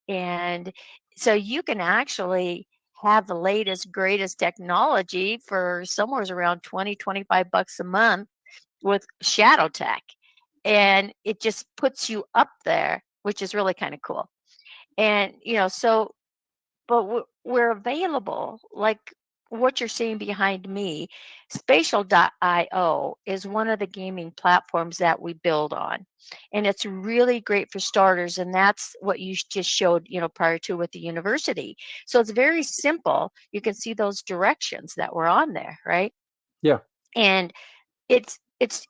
And so you can actually have the latest, greatest technology for somewhere around 20, 25 bucks a month with shadow tech. And it just puts you up there, which is really kind of cool. And, so, but we're available. Like what you're seeing behind me, Spatial.io is one of the gaming platforms that we build on. And it's really great for starters. And that's what you just showed, prior to with the university. So it's very simple. You can see those directions that were on there, right? Yeah. And it's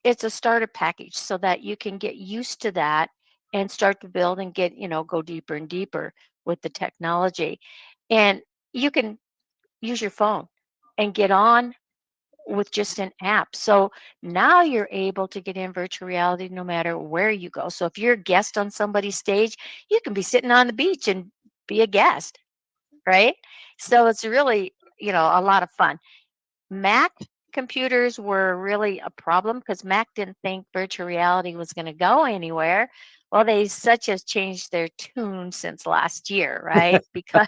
a starter package so that you can get used to that and start to build and get, go deeper and deeper with the technology. And you can use your phone and get on with just an app. So now you're able to get in virtual reality no matter where you go. So if you're a guest on somebody's stage, you can be sitting on the beach and be a guest, right? So it's really, a lot of fun. Mac computers were really a problem because Mac didn't think virtual reality was going to go anywhere. Well, they such as changed their tune since last year, right? Because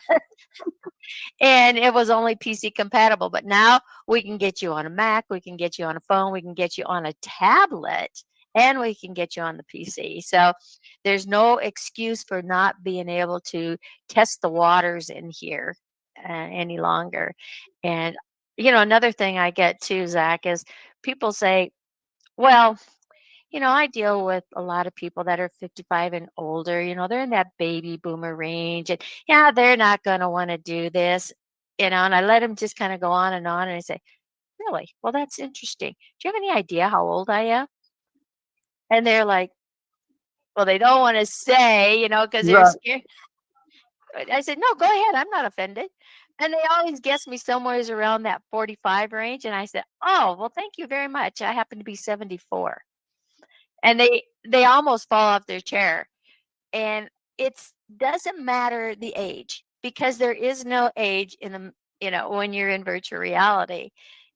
and it was only PC compatible. But now we can get you on a Mac, we can get you on a phone, we can get you on a tablet, and we can get you on the PC. So there's no excuse for not being able to test the waters in here any longer. And another thing I get too, Zach, is people say, well, I deal with a lot of people that are 55 and older. They're in that baby boomer range. And yeah, they're not going to want to do this, and I let them just kind of go on. And I say, really? Well, that's interesting. Do you have any idea how old I am? And they're like, well, they don't want to say, because they're Right. scared. I said, no, go ahead. I'm not offended. And they always guess me somewhere around that 45 range. And I said, oh, well, thank you very much. I happen to be 74. And they almost fall off their chair. And it's doesn't matter the age because there is no age in the when you're in virtual reality.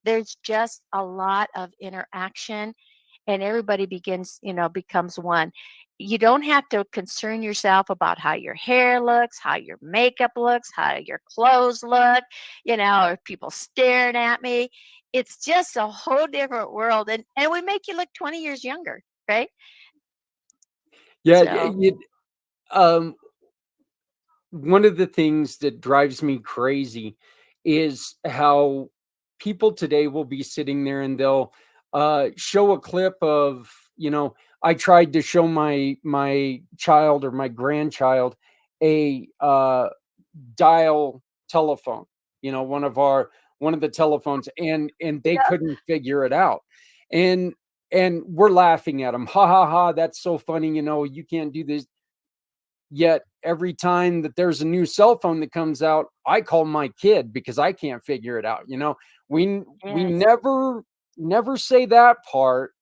There's just a lot of interaction and everybody becomes one. You don't have to concern yourself about how your hair looks, how your makeup looks, how your clothes look, or people staring at me. It's just a whole different world, and we make you look 20 years younger, right? Yeah. So Um, one of the things that drives me crazy is how people today will be sitting there and they'll show a clip of, I tried to show my child or my grandchild a dial telephone, one of the telephones, and they yeah, couldn't figure it out. And and we're laughing at them. Ha ha ha, that's so funny, you can't do this. Yet every time that there's a new cell phone that comes out, I call my kid because I can't figure it out. We yes. never say that part.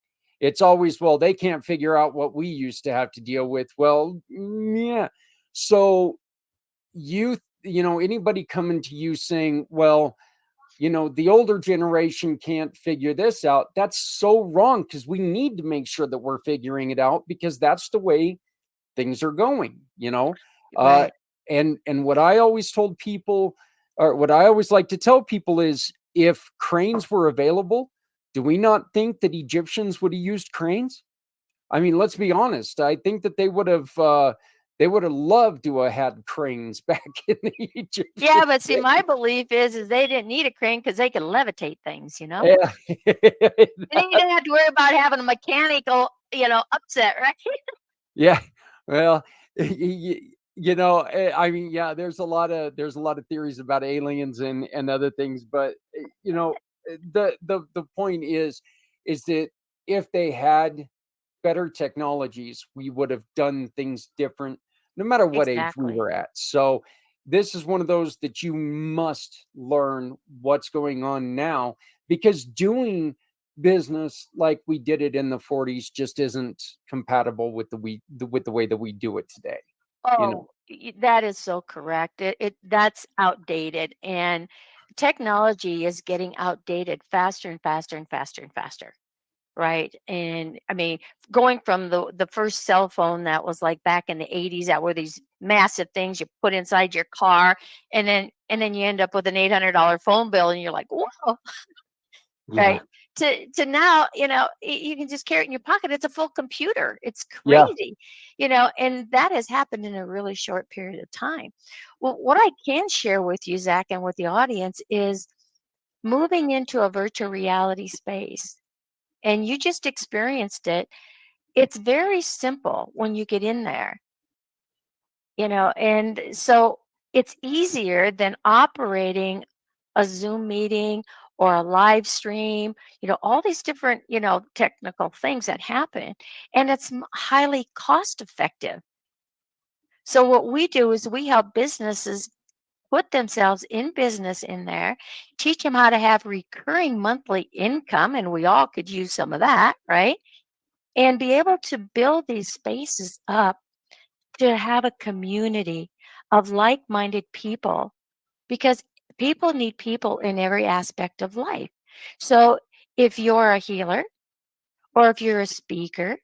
It's always, well, they can't figure out what we used to have to deal with. Well, yeah. So anybody coming to you saying, well, the older generation can't figure this out. That's so wrong because we need to make sure that we're figuring it out because that's the way things are going, uh, Right. and what I always told people, or what I always like to tell people, is if cranes were available, do we not think that Egyptians would have used cranes? I mean, let's be honest. I think that they would have loved to have had cranes back in the Egyptian Yeah, but see, my days. belief is they didn't need a crane because they could levitate things, Yeah. and then you didn't have to worry about having a mechanical, upset, right? Yeah. Well, I mean, yeah, there's a lot of theories about aliens and other things, but the point is that if they had better technologies, we would have done things different no matter what age we Exactly. were at. So this is one of those that you must learn what's going on now, because doing business like we did it in the 40s just isn't compatible with with the way that we do it today. You know. Oh, that is so correct. That's outdated, and technology is getting outdated faster and faster and faster and faster. Right. And I mean, going from the first cell phone that was like back in the 80s that were these massive things you put inside your car, and then you end up with an $800 phone bill and you're like, whoa, Yeah. right? To now, you can just carry it in your pocket. It's a full computer. It's Yeah. crazy, and that has happened in a really short period of time. Well, what I can share with you, Zach, and with the audience is moving into a virtual reality space and you just experienced it, it's very simple when you get in there, and so it's easier than operating a Zoom meeting or a live stream, all these different, technical things that happen. And it's highly cost effective. So what we do is we help businesses put themselves in business in there, teach them how to have recurring monthly income, and we all could use some of that, right? And be able to build these spaces up to have a community of like minded people because people need people in every aspect of life. So if you're a healer or if you're a speaker,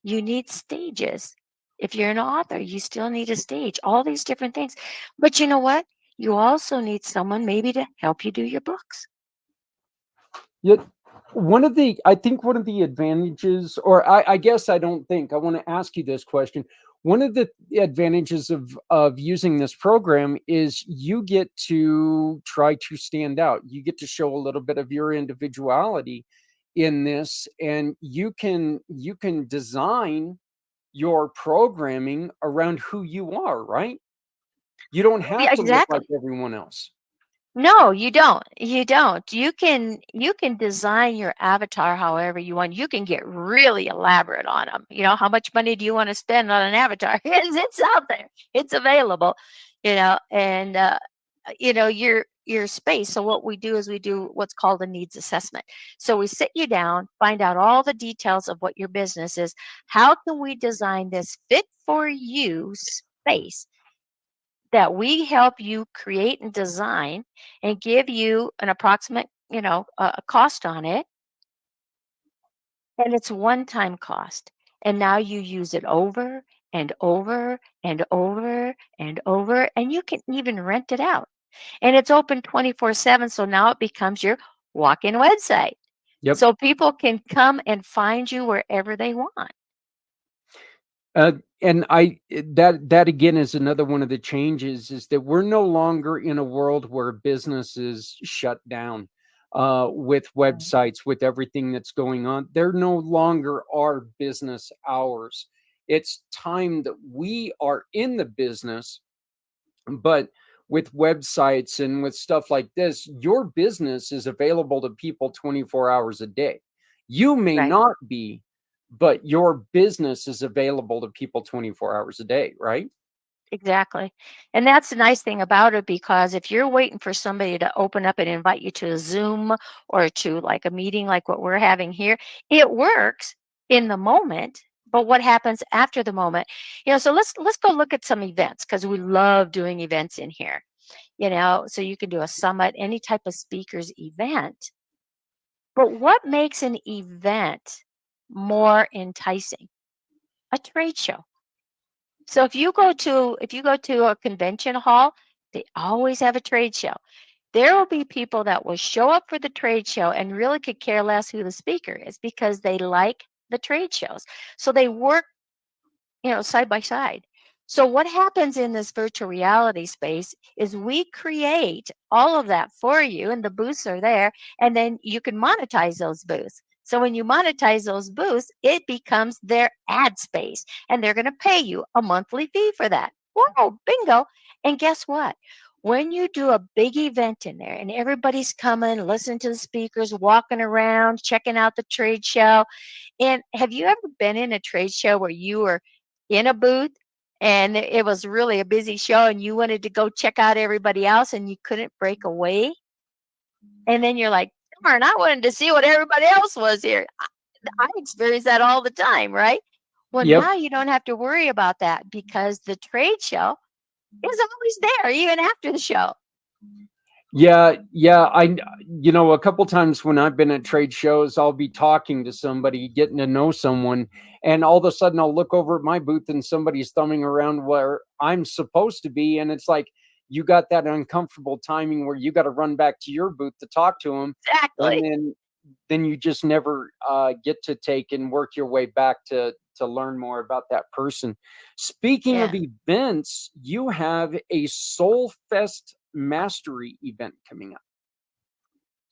you need stages. If you're an author, you still need a stage, all these different things. But you know what? You also need someone maybe to help you do your books. Yet I think one of the advantages, or I guess I don't think, I want to ask you this question. One of the advantages of using this program is you get to try to stand out. You get to show a little bit of your individuality in this, and you can design your programming around who you are, right? You don't Yeah, have to look like exactly. everyone else. No, you don't. You don't. You can design your avatar however you want. You can get really elaborate on them. How much money do you want to spend on an avatar? It's out there. It's available. And your space. So what we do is we do what's called a needs assessment. So we sit you down, find out all the details of what your business is. How can we design this fit for you space that we help you create and design and give you an approximate, a cost on it. And it's one-time cost. And now you use it over and over and over and over, and you can even rent it out. And it's open 24/7. So now it becomes your walk-in website. Yep. So people can come and find you wherever they want. And that again is another one of the changes, is that we're no longer in a world where business is shut down with websites, with everything that's going on. There no longer are business hours. It's time that we are in the business, but with websites and with stuff like this, your business is available to people 24 hours a day. You may Right. not be, but your business is available to people 24 hours a day, right? Exactly. And that's the nice thing about it because if you're waiting for somebody to open up and invite you to a Zoom or to like a meeting like what we're having here, it works in the moment. But what happens after the moment? So let's go look at some events because we love doing events in here. So you can do a summit, any type of speakers event. But what makes an event more enticing? A trade show. So if you go to a convention hall, they always have a trade show. There will be people that will show up for the trade show and really could care less who the speaker is because they like the trade shows. So they work, side by side. So what happens in this virtual reality space is we create all of that for you and the booths are there and then you can monetize those booths. So when you monetize those booths, it becomes their ad space and they're going to pay you a monthly fee for that. Whoa, bingo. And guess what? When you do a big event in there and everybody's coming, listening to the speakers, walking around, checking out the trade show. And have you ever been in a trade show where you were in a booth and it was really a busy show and you wanted to go check out everybody else and you couldn't break away? And then you're like, darn, I wanted to see what everybody else was here. I experience that all the time, right? Well, Yep. now you don't have to worry about that because the trade show is always there, even after the show. Yeah, a couple times when I've been at trade shows, I'll be talking to somebody, getting to know someone, and all of a sudden I'll look over at my booth and somebody's thumbing around where I'm supposed to be, and it's like you got that uncomfortable timing where you got to run back to your booth to talk to them, and Exactly. then you just never get to take and work your way back to learn more about that person. Speaking of Yeah. events, you have a Soul Fest mastery event coming up.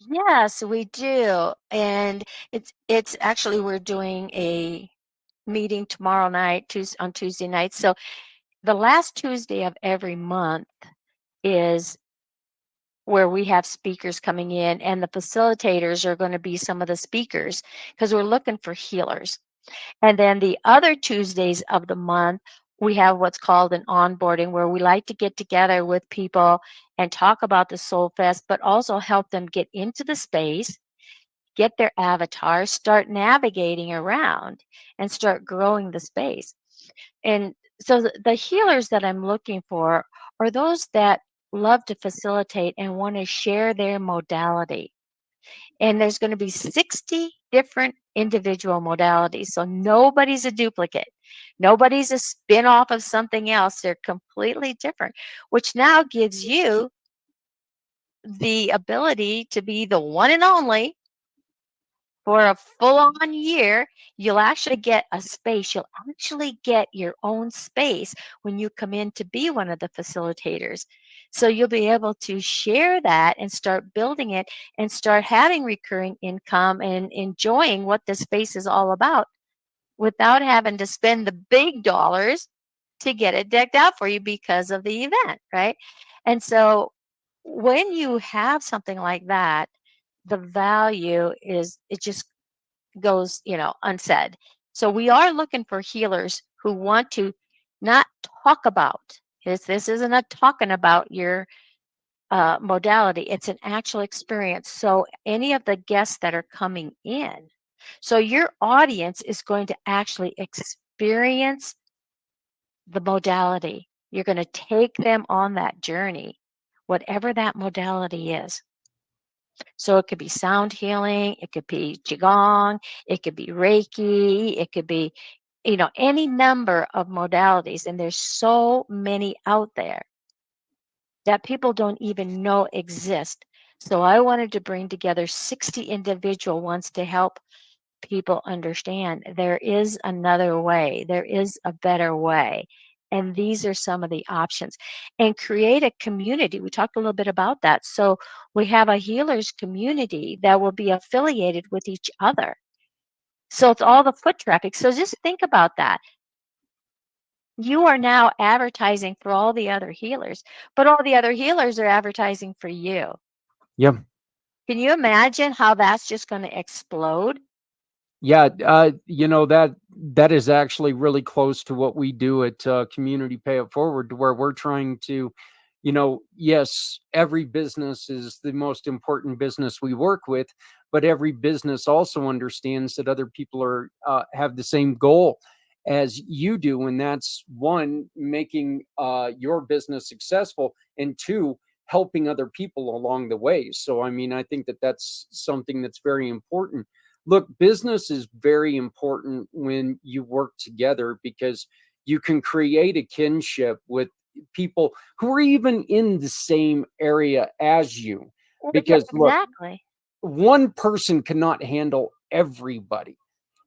Yes, we do. And it's actually, we're doing a meeting tomorrow night, on Tuesday night. So the last Tuesday of every month is where we have speakers coming in, and the facilitators are going to be some of the speakers because we're looking for healers. And then the other Tuesdays of the month, we have what's called an onboarding, where we like to get together with people and talk about the Soul Fest, but also help them get into the space, get their avatars, start navigating around, and start growing the space. And so the healers that I'm looking for are those that love to facilitate and want to share their modality. And there's going to be 60 different individual modalities. So nobody's a duplicate. Nobody's a spin-off of something else. They're completely different, which now gives you the ability to be the one and only for a full-on year. You'll actually get a space. You'll actually get your own space when you come in to be one of the facilitators. So you'll be able to share that and start building it and start having recurring income and enjoying what the space is all about without having to spend the big dollars to get it decked out for you because of the event, right? And so when you have something like that, the value is, it just goes, unsaid. So we are looking for healers who want to not talk about this isn't a talking about your modality. It's an actual experience. So any of the guests that are coming in, so your audience is going to actually experience the modality. You're going to take them on that journey, whatever that modality is. So it could be sound healing, it could be qigong, it could be reiki, it could be, any number of modalities. And there's so many out there that people don't even know exist. So I wanted to bring together 60 individual ones to help people understand there is another way, there is a better way. And these are some of the options. And create a community. We talked a little bit about that. So we have a healers community that will be affiliated with each other. So it's all the foot traffic. So just think about that. You are now advertising for all the other healers, but all the other healers are advertising for you. Yep. Can you imagine how that's just going to explode? Yeah, that is actually really close to what we do at Community Pay It Forward, to where we're trying to, yes, every business is the most important business we work with, but every business also understands that other people are have the same goal as you do, and that's one, making your business successful, and two, helping other people along the way. So, I mean, I think that that's something that's very important. Look, business is very important when you work together, because you can create a kinship with people who are even in the same area as you. Well, yeah, Because look, exactly. one person cannot handle everybody.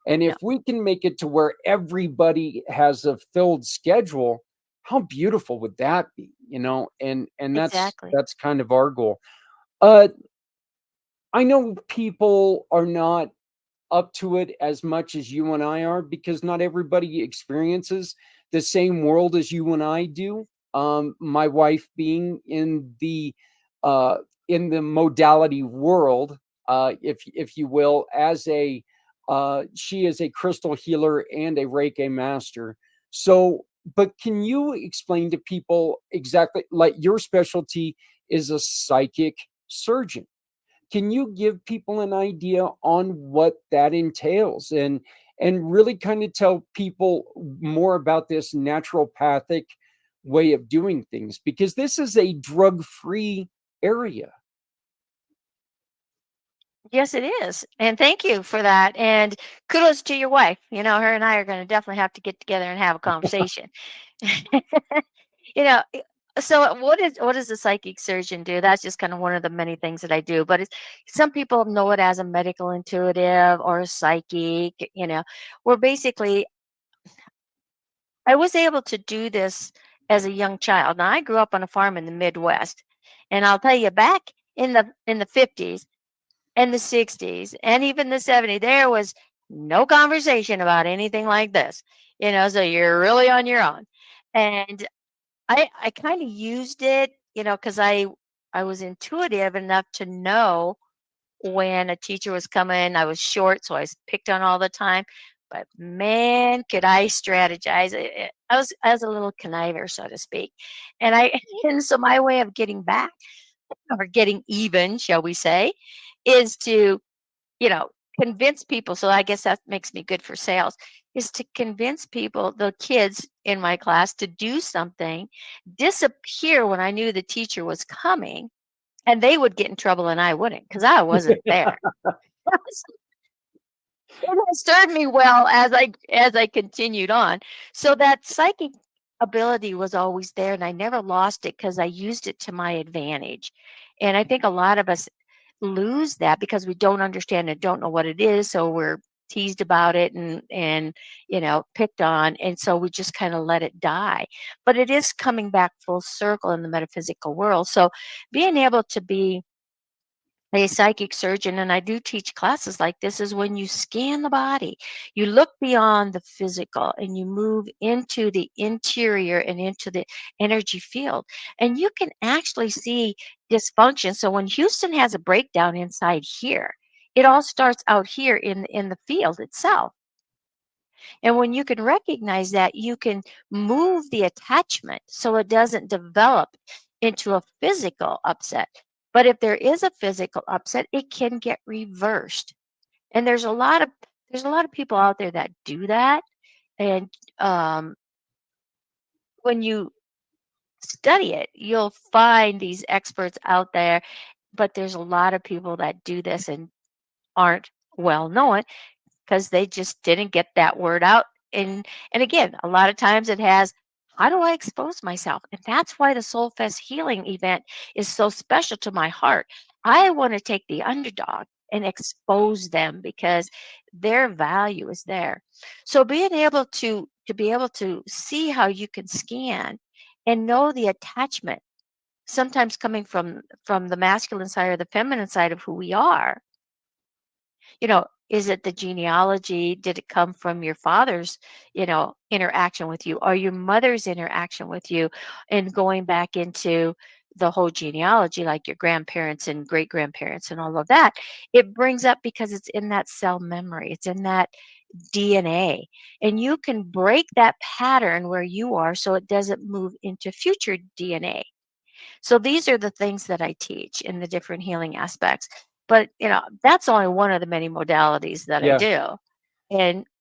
And No, if we can make it to where everybody has a filled schedule, how beautiful would that be? And that's exactly. that's kind of our goal. Uh I know people are not up to it as much as you and I are, because not everybody experiences the same world as you and I do. My wife being uh, in the modality world, if you will, as a she is a crystal healer and a Reiki master. So, but can you explain to people exactly, like, your specialty is a psychic surgeon? Can you give people an idea on what that entails, and really kind of tell people more about this naturopathic way of doing things, because this is a drug-free area. Yes, it is. And thank you for that. And kudos to your wife. Her and I are going to definitely have to get together and have a conversation. you know, i- so what does a psychic surgeon do? That's just kind of one of the many things that I do. But some people know it as a medical intuitive or a psychic. Where basically I was able to do this as a young child. Now I grew up on a farm in the Midwest, and I'll tell you, back in the 50s. and the 60s and even the 70s, there was no conversation about anything like this, so you're really on your own. And I kind of used it, because I was intuitive enough to know when a teacher was coming. I was short, so I was picked on all the time. But man, could I strategize. I was a little conniver, so to speak. And I and so my way of getting back, or getting even, shall we say, is to, you know, convince people. So I guess that makes me good for sales, is to convince people, the kids in my class, to do something, disappear when I knew the teacher was coming, and they would get in trouble and I wouldn't, because I wasn't there. It has served me well as I continued on. So that psychic ability was always there, and I never lost it because I used it to my advantage. And I think a lot of us lose that because we don't understand and don't know what it is. So we're teased about it and picked on, and so we just kind of let it die. But it is coming back full circle in the metaphysical world. So being able to be a psychic surgeon, and I do teach classes like this, is when you scan the body, you look beyond the physical and you move into the interior and into the energy field, and you can actually see dysfunction. So when Houston has a breakdown inside here, it all starts out here in the field itself. And when you can recognize that, you can move the attachment so it doesn't develop into a physical upset. But if there is a physical upset, it can get reversed. And there's a lot of people out there that do that. And when you study it, you'll find these experts out there. But there's a lot of people that do this and aren't well known, because they just didn't get that word out. And again, a lot of times it has, how do I expose myself? And that's why the Soul Fest healing event is so special to my heart. I want to take the underdog and expose them because their value is there. So being able to be able to see how you can scan and know the attachment, sometimes coming from the masculine side or the feminine side of who we are. Is it the genealogy? Did it come from your father's, interaction with you, or your mother's interaction with you, and going back into the whole genealogy, like your grandparents and great grandparents and all of that? It brings up because it's in that cell memory, it's in that DNA, and you can break that pattern where you are so it doesn't move into future DNA. So these are the things that I teach in the different healing aspects. But that's only one of the many modalities that I Yeah. do.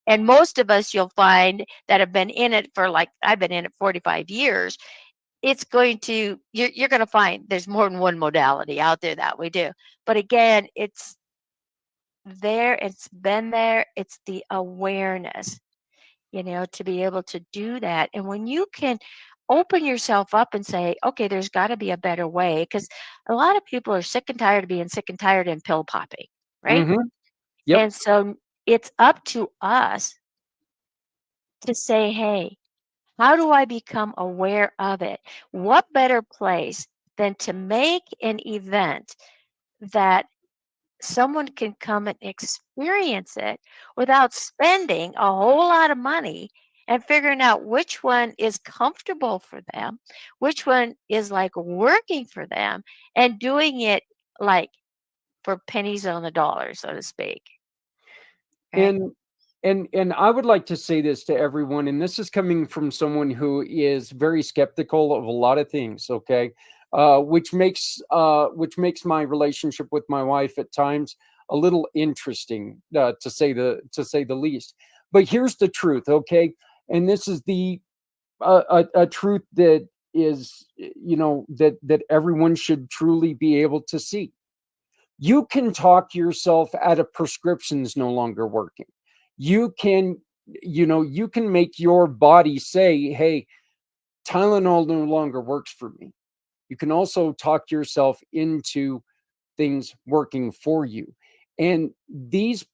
And most of us, you'll find, that have been in it for, like, I've been in it 45 years, you're going to find there's more than one modality out there that we do. But again, it's there, it's been there, it's the awareness, to be able to do that. And when you can open yourself up and say, okay, there's got to be a better way, because a lot of people are sick and tired of being sick and tired and pill popping, right? Mm-hmm. Yep. And so it's up to us to say, hey, how do I become aware of it? What better place than to make an event that someone can come and experience it without spending a whole lot of money, and figuring out which one is comfortable for them, which one is like working for them, and doing it like for pennies on the dollar, so to speak. Right? And and I would like to say this to everyone, and this is coming from someone who is very skeptical of a lot of things, okay? Which makes my relationship with my wife at times a little interesting, to say the least. But here's the truth, okay? And this is the a truth that is, that everyone should truly be able to see. You can talk yourself out of prescriptions no longer working. You can, you can make your body say, hey, Tylenol no longer works for me. You can also talk yourself into things working for you. And these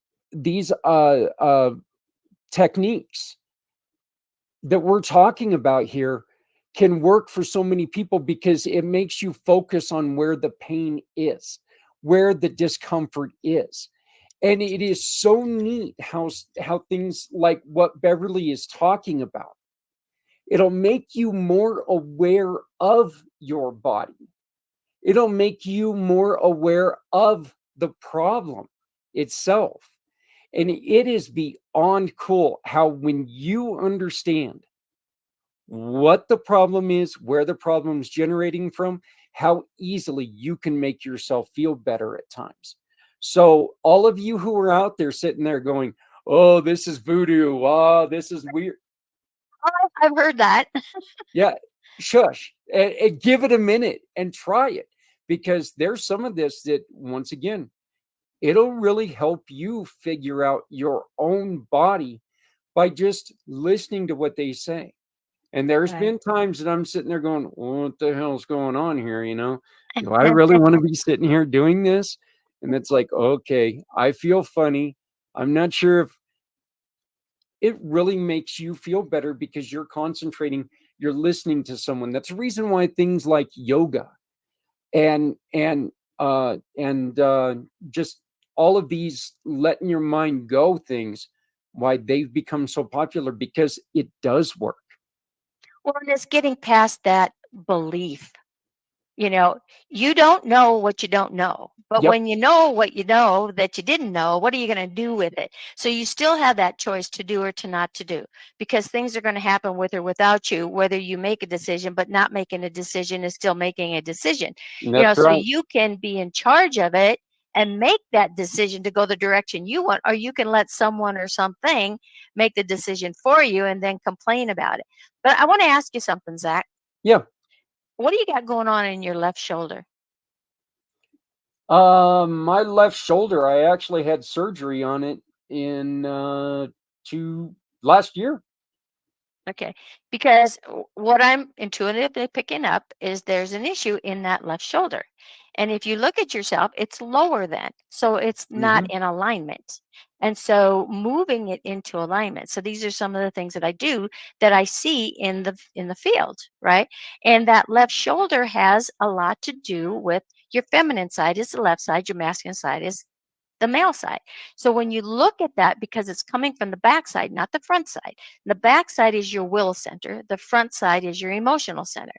techniques that we're talking about here can work for so many people because it makes you focus on where the pain is. where the discomfort is. And it is so neat how things like what Beverly is talking about, it'll make you more aware of your body. It'll make you more aware of the problem itself. And it is beyond cool how when you understand what the problem is, where the problem is generating from, how easily you can make yourself feel better at times. So, all of you who are out there sitting there going, oh, this is voodoo. Oh, this is weird. I've heard that. Yeah, shush. And give it a minute and try it, because there's some of this that, once again, it'll really help you figure out your own body by just listening to what they say. And there's Right. been times that I'm sitting there going, what the hell's going on here? Do I really want to be sitting here doing this? And it's like, okay, I feel funny. I'm not sure if it really makes you feel better because you're concentrating, you're listening to someone. That's the reason why things like yoga and just all of these letting your mind go things, why they've become so popular, because it does work. Well, and it's getting past that belief. You know, you don't know what you don't know. But Yep. when you know what you know that you didn't know, what are you going to do with it? So you still have that choice to do or to not to do, because things are going to happen with or without you, whether you make a decision, but not making a decision is still making a decision. That's So right. you can be in charge of it and make that decision to go the direction you want, or you can let someone or something make the decision for you and then complain about it. But I want to ask you something, Zach. Yeah. What do you got going on in your left shoulder? My left shoulder, I actually had surgery on it in last year. Okay, because what I'm intuitively picking up is there's an issue in that left shoulder. And if you look at yourself, it's lower than, so it's not Hmm. in alignment. And so moving it into alignment. So these are some of the things that I do that I see in the field, right? And that left shoulder has a lot to do with your feminine side is the left side, your masculine side is the male side. So when you look at that, because it's coming from the back side, not the front side, the back side is your will center, the front side is your emotional center.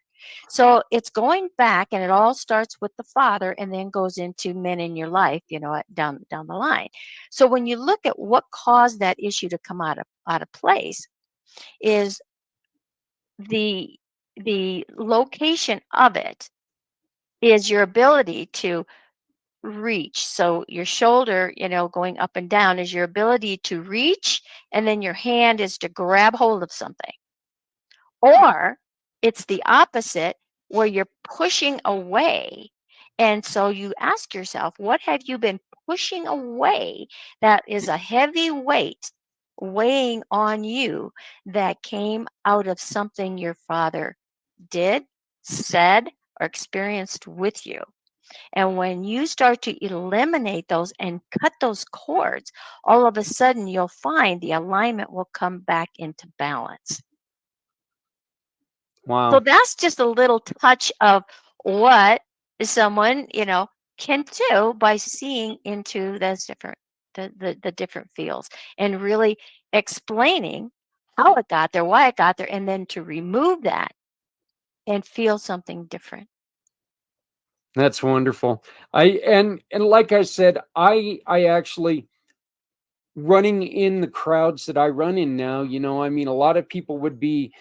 So it's going back, and it all starts with the father and then goes into men in your life, down the line. So when you look at what caused that issue to come out of place, is the the location of it is your ability to reach. So your shoulder, going up and down is your ability to reach, and then your hand is to grab hold of something. Or it's the opposite, where you're pushing away. And so you ask yourself, what have you been pushing away that is a heavy weight weighing on you that came out of something your father did, said, or experienced with you? And when you start to eliminate those and cut those cords, all of a sudden you'll find the alignment will come back into balance. So Wow. that's just a little touch of what someone, can do by seeing into those the different fields and really explaining how it got there, why it got there, and then to remove that and feel something different. That's wonderful. And like I said, I actually, running in the crowds that I run in now, a lot of people would be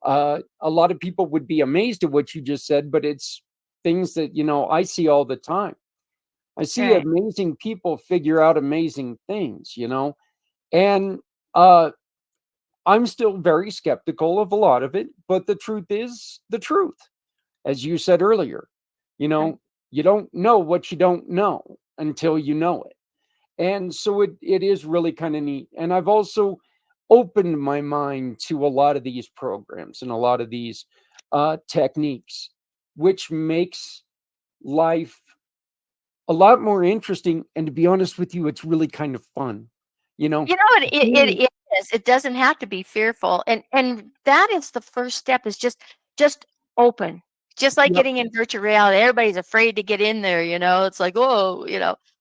amazed at what you just said, but it's things that, I see all the time. I see Right. amazing people figure out amazing things, and uh I'm still very skeptical of a lot of it, but the truth is the truth. As you said earlier, you Right. know, you don't know what you don't know until you know it. And so it is really kind of neat. And I've also opened my mind to a lot of these programs and a lot of these techniques, which makes life a lot more interesting. And to be honest with you, it's really kind of fun. You know, It is. It doesn't have to be fearful, and that is the first step. Is just open. Just like Yep. getting in virtual reality, everybody's afraid to get in there, it's like, oh,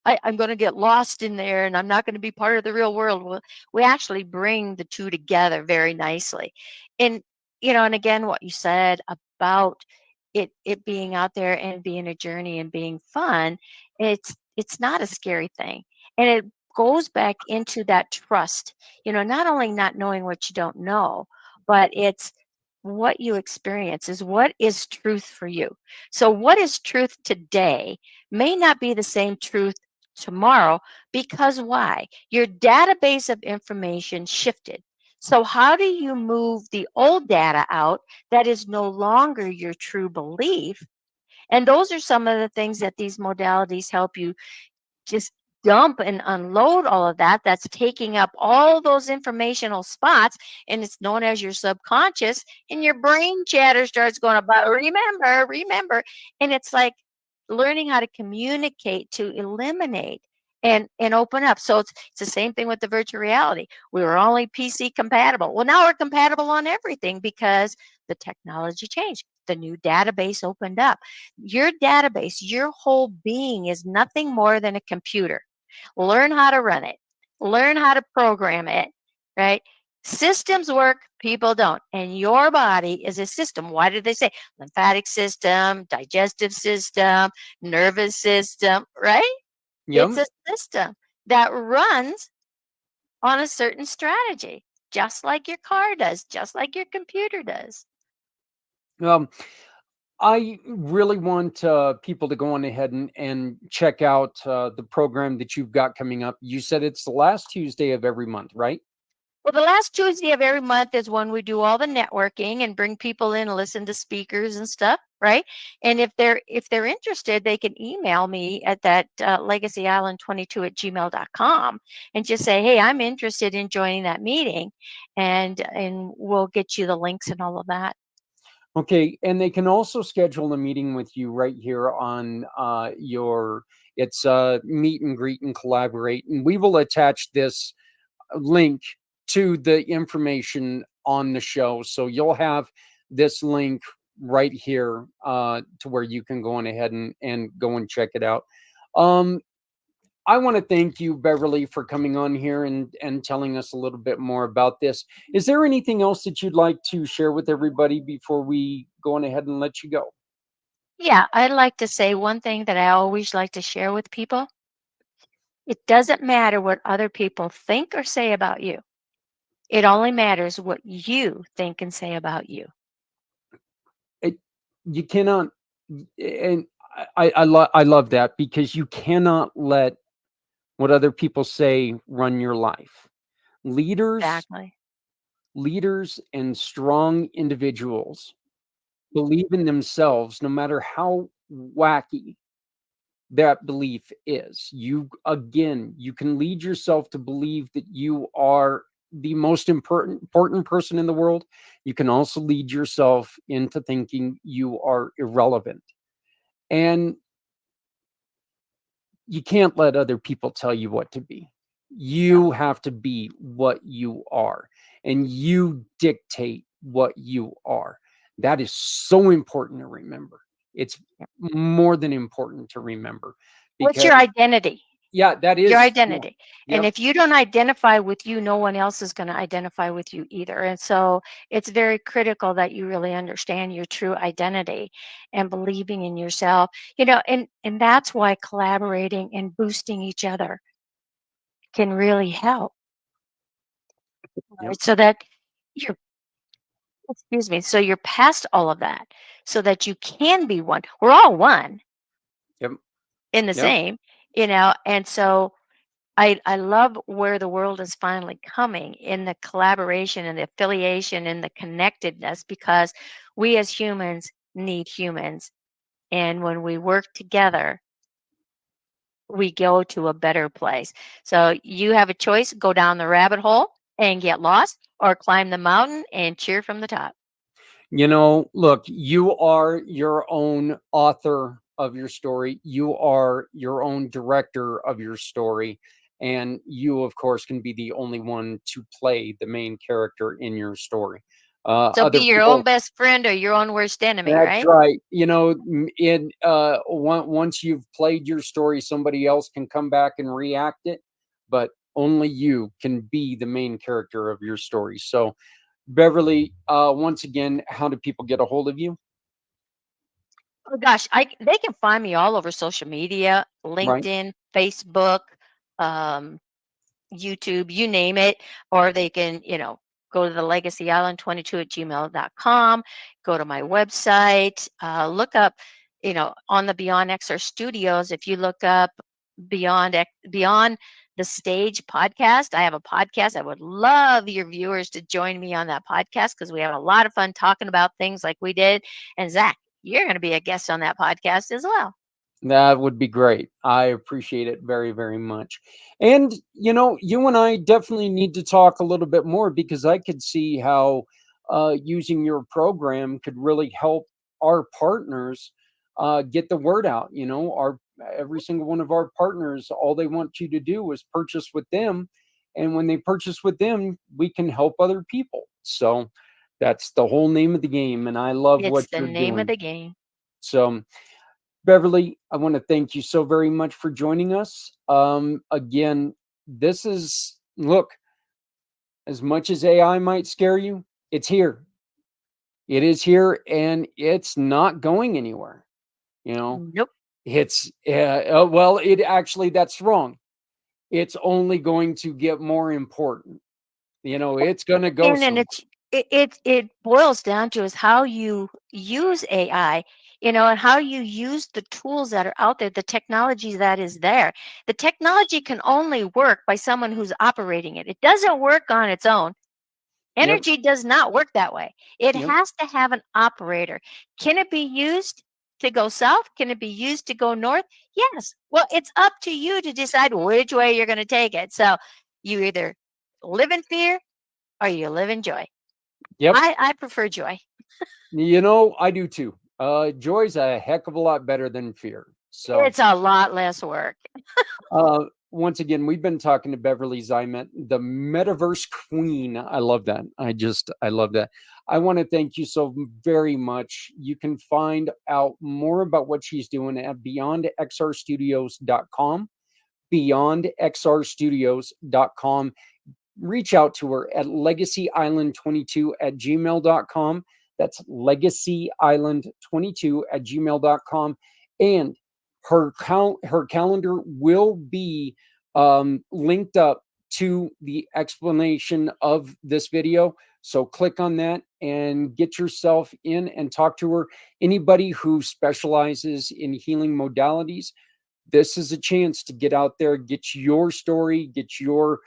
I'm going to get lost in there and I'm not going to be part of the real world. Well, we actually bring the two together very nicely. And, and again, what you said about it being out there and being a journey and being fun, it's not a scary thing. And it goes back into that trust, not only not knowing what you don't know, but it's what you experience is what is truth for you. So what is truth today may not be the same truth tomorrow, because why? Your database of information shifted. So how do you move the old data out that is no longer your true belief? And those are some of the things that these modalities help you just dump and unload all of that that's taking up all those informational spots, and it's known as your subconscious, and your brain chatter starts going about remember, and it's like learning how to communicate to eliminate and open up. So it's the same thing with the virtual reality. We were only PC compatible. Well, now we're compatible on everything because the technology changed. The new database opened up. Your database, your whole being is nothing more than a computer. Learn how to run it. Learn how to program it, right? Systems work, people don't. And your body is a system. Why did they say lymphatic system, digestive system, nervous system, right? It's Yep. a system that runs on a certain strategy, just like your car does, just like your computer does. Um, I really want people to go on ahead and check out the program that you've got coming up. You said it's the last Tuesday of every month, right? Well, the last Tuesday of every month is when we do all the networking and bring people in and listen to speakers and stuff, right? And if they're interested, they can email me at that legacyisland22@gmail.com and just say, hey, I'm interested in joining that meeting, and we'll get you the links and all of that. Okay, and they can also schedule a meeting with you right here on it's meet and greet and collaborate, and we will attach this link to the information on the show, so you'll have this link right here to where you can go on ahead and go and check it out. Um, I want to thank you, Beverly, for coming on here and telling us a little bit more about this. Is there anything else that you'd like to share with everybody before we go on ahead and let you go? Yeah, I'd like to say one thing that I always like to share with people. It doesn't matter what other people think or say about you. It only matters what you think and say about you. It, you cannot, and I love that, because you cannot let what other people say run your life. Leaders, Exactly. leaders, and strong individuals believe in themselves, no matter how wacky that belief is. You can lead yourself to believe that you are the most important person in the world. You can also lead yourself into thinking you are irrelevant. And you can't let other people tell you what to be. No. You have to be what you are, and you dictate what you are. That is so important to remember. It's Yeah. more than important to remember, What's because your identity? yeah, that Your is, yeah, identity. And yep, if you don't identify with you, no one else is going to identify with you either. And so it's very critical that you really understand your true identity and believing in yourself. And that's why collaborating and boosting each other can really help. yep, Right? So that you're excuse me, so you're past all of that so that you can be one. We're all one yep, in the yep. same, and so I love where the world is finally coming in the collaboration and the affiliation and the connectedness, because we as humans need humans. And when we work together, we go to a better place. So you have a choice: go down the rabbit hole and get lost, or climb the mountain and cheer from the top. Look, you are your own author of your story. You are your own director of your story. And you, of course, can be the only one to play the main character in your story. So be Other your own people. best friend or your own worst enemy, That's right? right. Once you've played your story, somebody else can come back and react it, but only you can be the main character of your story. So, Beverly, once again, how do people get a hold of you? Oh gosh, they can find me all over social media, Right. LinkedIn, Facebook, um, YouTube, you name it, or they can, go to the Legacy Island 22 at gmail.com, go to my website, look up, on the Beyond XR Studios. If you look up Beyond the Stage podcast, I have a podcast. I would love your viewers to join me on that podcast because we have a lot of fun talking about things like we did. And Zach, you're going to be a guest on that podcast as well. That would be great. I appreciate it very, very much. And, you and I definitely need to talk a little bit more because I could see how using your program could really help our partners get the word out. Every single one of our partners, all they want you to do is purchase with them. And when they purchase with them, we can help other people. So that's the whole name of the game. And I love what It's the you're name of doing. the game. So, Beverly, I want to thank you so very much for joining us. Again, look, as much as AI might scare you, it's here. It is here and it's not going anywhere. You know, Nope. that's wrong. It's only going to get more important. It's going to go And somewhere. it boils down to is how you use AI, and how you use the tools that are out there, the technology that is there. The technology can only work by someone who's operating it. It doesn't work on its own. Yep. Energy does not work that way. It Yep. has to have an operator. Can it be used to go south? Can it be used to go north? Yes. Well, it's up to you to decide which way you're going to take it. So you either live in fear or you live in joy. Yep. I prefer joy. I do too. Joy's a heck of a lot better than fear. So, It's a lot less work. once again, we've been talking to Beverly Zeimet, the metaverse queen. I love that. I love that. I want to thank you so very much. You can find out more about what she's doing at beyondxrstudios.com, beyondxrstudios.com. Reach out to her at legacyisland22 at gmail.com. That's legacyisland22 at gmail.com. And her calendar will be linked up to the explanation of this video. So click on that and get yourself in and talk to her. Anybody who specializes in healing modalities, this is a chance to get out there, get your story, get your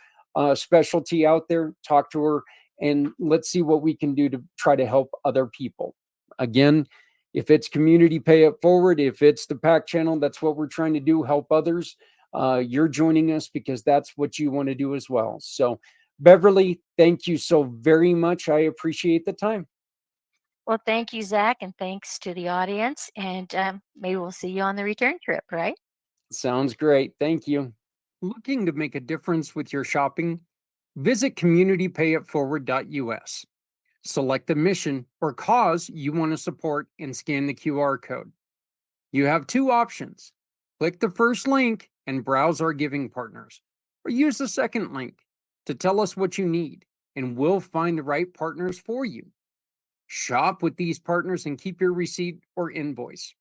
specialty out there, talk to her, and let's see what we can do to try to help other people. Again, if it's community pay it forward, if it's the pack channel, that's what we're trying to do, help others. You're joining us because that's what you want to do as well. So, Beverly, thank you so very much. I appreciate the time. Well, thank you, Zach, and thanks to the audience. And maybe we'll see you on the return trip, right? Sounds great. Thank you. Looking to make a difference with your shopping? Visit communitypayitforward.us. Select the mission or cause you want to support and scan the QR code. You have two options. Click the first link and browse our giving partners, or use the second link to tell us what you need, and we'll find the right partners for you. Shop with these partners and keep your receipt or invoice.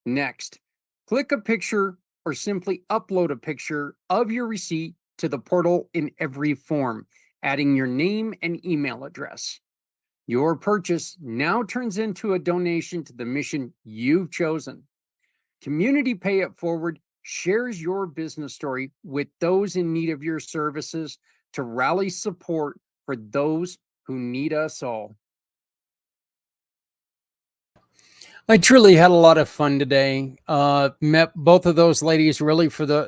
Next, click a picture or simply upload a picture of your receipt to the portal in every form, adding your name and email address. Your purchase now turns into a donation to the mission you've chosen. Community Pay It Forward shares your business story with those in need of your services to rally support for those who need us all. I truly had a lot of fun today. Met both of those ladies really for the,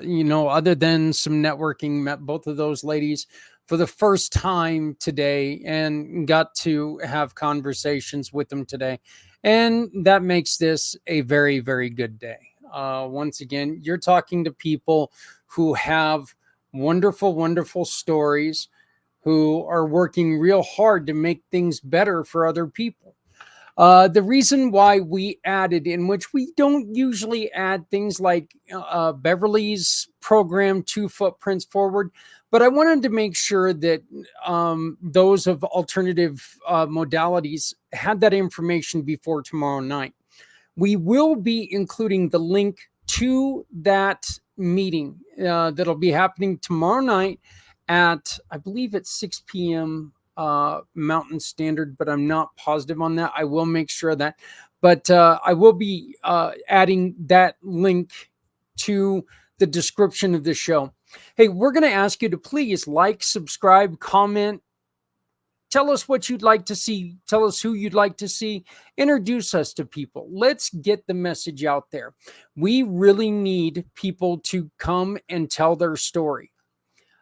other than some networking, met both of those ladies for the first time today and got to have conversations with them today. And that makes this a very, very good day. Once again, you're talking to people who have wonderful, wonderful stories, who are working real hard to make things better for other people. The reason why we added, in which we don't usually add things like Beverly's program, 2 Footprints Forward, but I wanted to make sure that those of alternative modalities had that information before tomorrow night. We will be including the link to that meeting that'll be happening tomorrow night at, I believe it's 6 p.m. Mountain Standard, but I'm not positive on that. I will make sure of that. But I will be adding that link to the description of the show. Hey, we're going to ask you to please like, subscribe, comment. Tell us what you'd like to see. Tell us who you'd like to see. Introduce us to people. Let's get the message out there. We really need people to come and tell their story.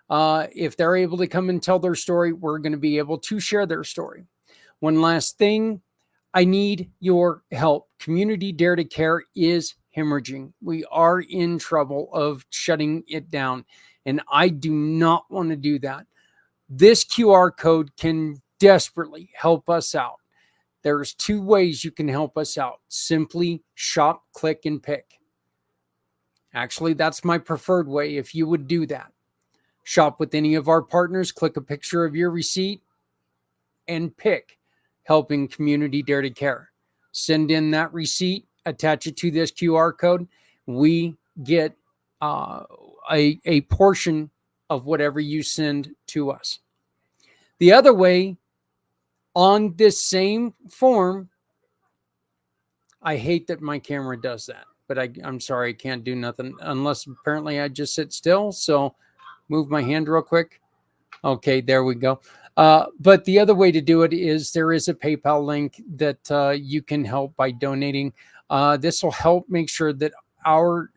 If they're able to come and tell their story, we're going to be able to share their story. One last thing, I need your help. Community Dare to Care is hemorrhaging. We are in trouble of shutting it down, and I do not want to do that. This QR code can desperately help us out. There's 2 ways you can help us out. Simply shop, click, and pick. Actually, that's my preferred way if you would do that. Shop with any of our partners, click a picture of your receipt, and pick Helping Community Dare to Care. Send in that receipt, attach it to this QR code. We get a portion of whatever you send to us. The other way, on this same form, I hate that my camera does that, but I'm sorry, I can't do nothing unless apparently I just sit still. So move my hand real quick. Okay, there we go. But the other way to do it is there is a PayPal link that you can help by donating. This will help make sure that our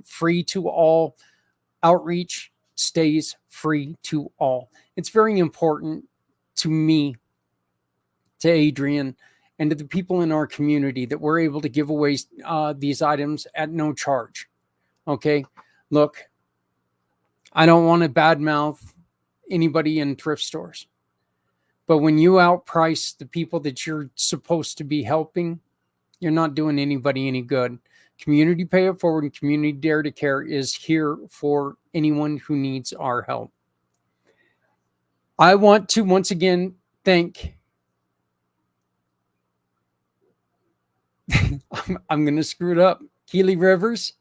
free to all outreach stays free to all. It's very important to me, to Adrian, and to the people in our community that we're able to give away these items at no charge. Okay, look, I don't want to badmouth anybody in thrift stores, but when you outprice the people that you're supposed to be helping, you're not doing anybody any good. Community Pay It Forward and Community Dare to Care is here for anyone who needs our help. I want to once again thank I'm going to screw it up. Kaleigh Rogers.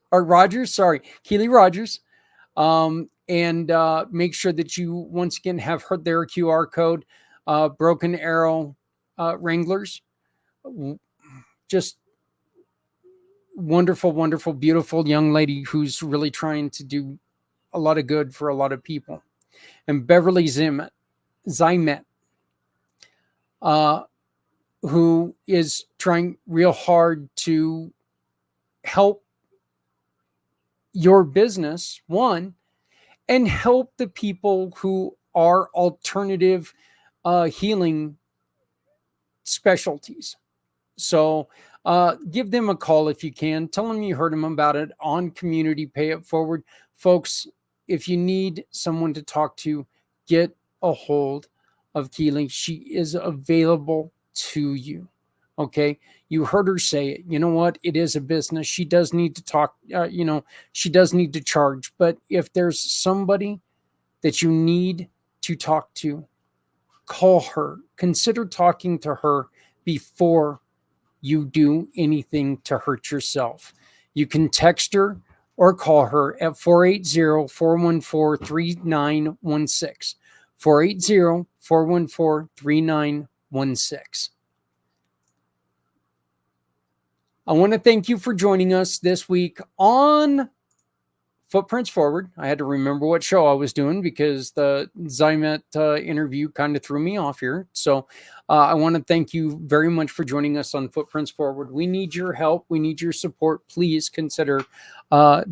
And make sure that you once again have heard their QR code, Broken Arrow Wranglers. Just wonderful, wonderful, beautiful young lady who's really trying to do a lot of good for a lot of people. And Beverly Zeimet, who is trying real hard to help your business, one, and help the people who are alternative healing specialties. So give them a call if you can. Tell them you heard them about it on Community Pay It Forward. Folks, if you need someone to talk to, get a hold of Kaleigh. She is available to you. Okay. You heard her say it. You know what? It is a business. She does need to talk, she does need to charge. But if there's somebody that you need to talk to, call her. Consider talking to her before you do anything to hurt yourself. You can text her or call her at 480-414-3916. 480-414-3916. I want to thank you for joining us this week on Footprints Forward. I had to remember what show I was doing because the Zeimet interview kind of threw me off here. So I want to thank you very much for joining us on Footprints Forward. We need your help. We need your support. Please consider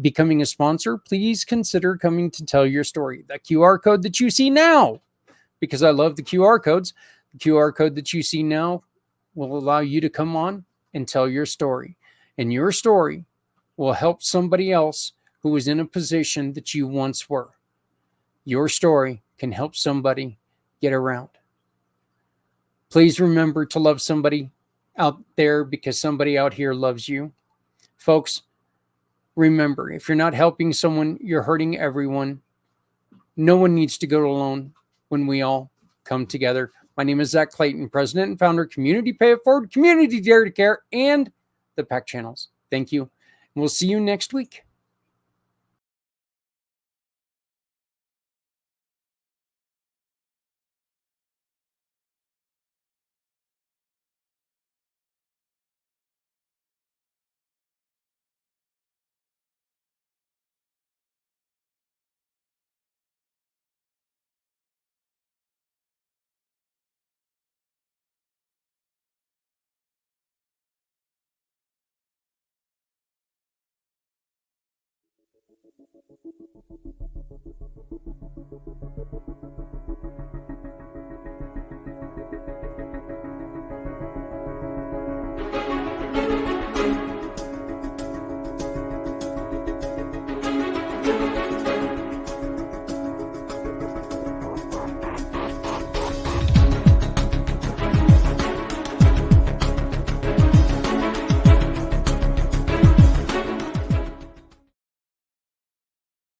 becoming a sponsor. Please consider coming to tell your story. The QR code that you see now, because I love the QR codes, the QR code that you see now will allow you to come on and tell your story. And your story will help somebody else who is in a position that you once were. Your story can help somebody get around. Please remember to love somebody out there because somebody out here loves you. Folks, remember, if you're not helping someone, you're hurting everyone. No one needs to go alone when we all come together. My name is Zach Clayton, President and founder of Community Pay It Forward, Community Dare to Care, and the PAC channels. Thank you. And we'll see you next week.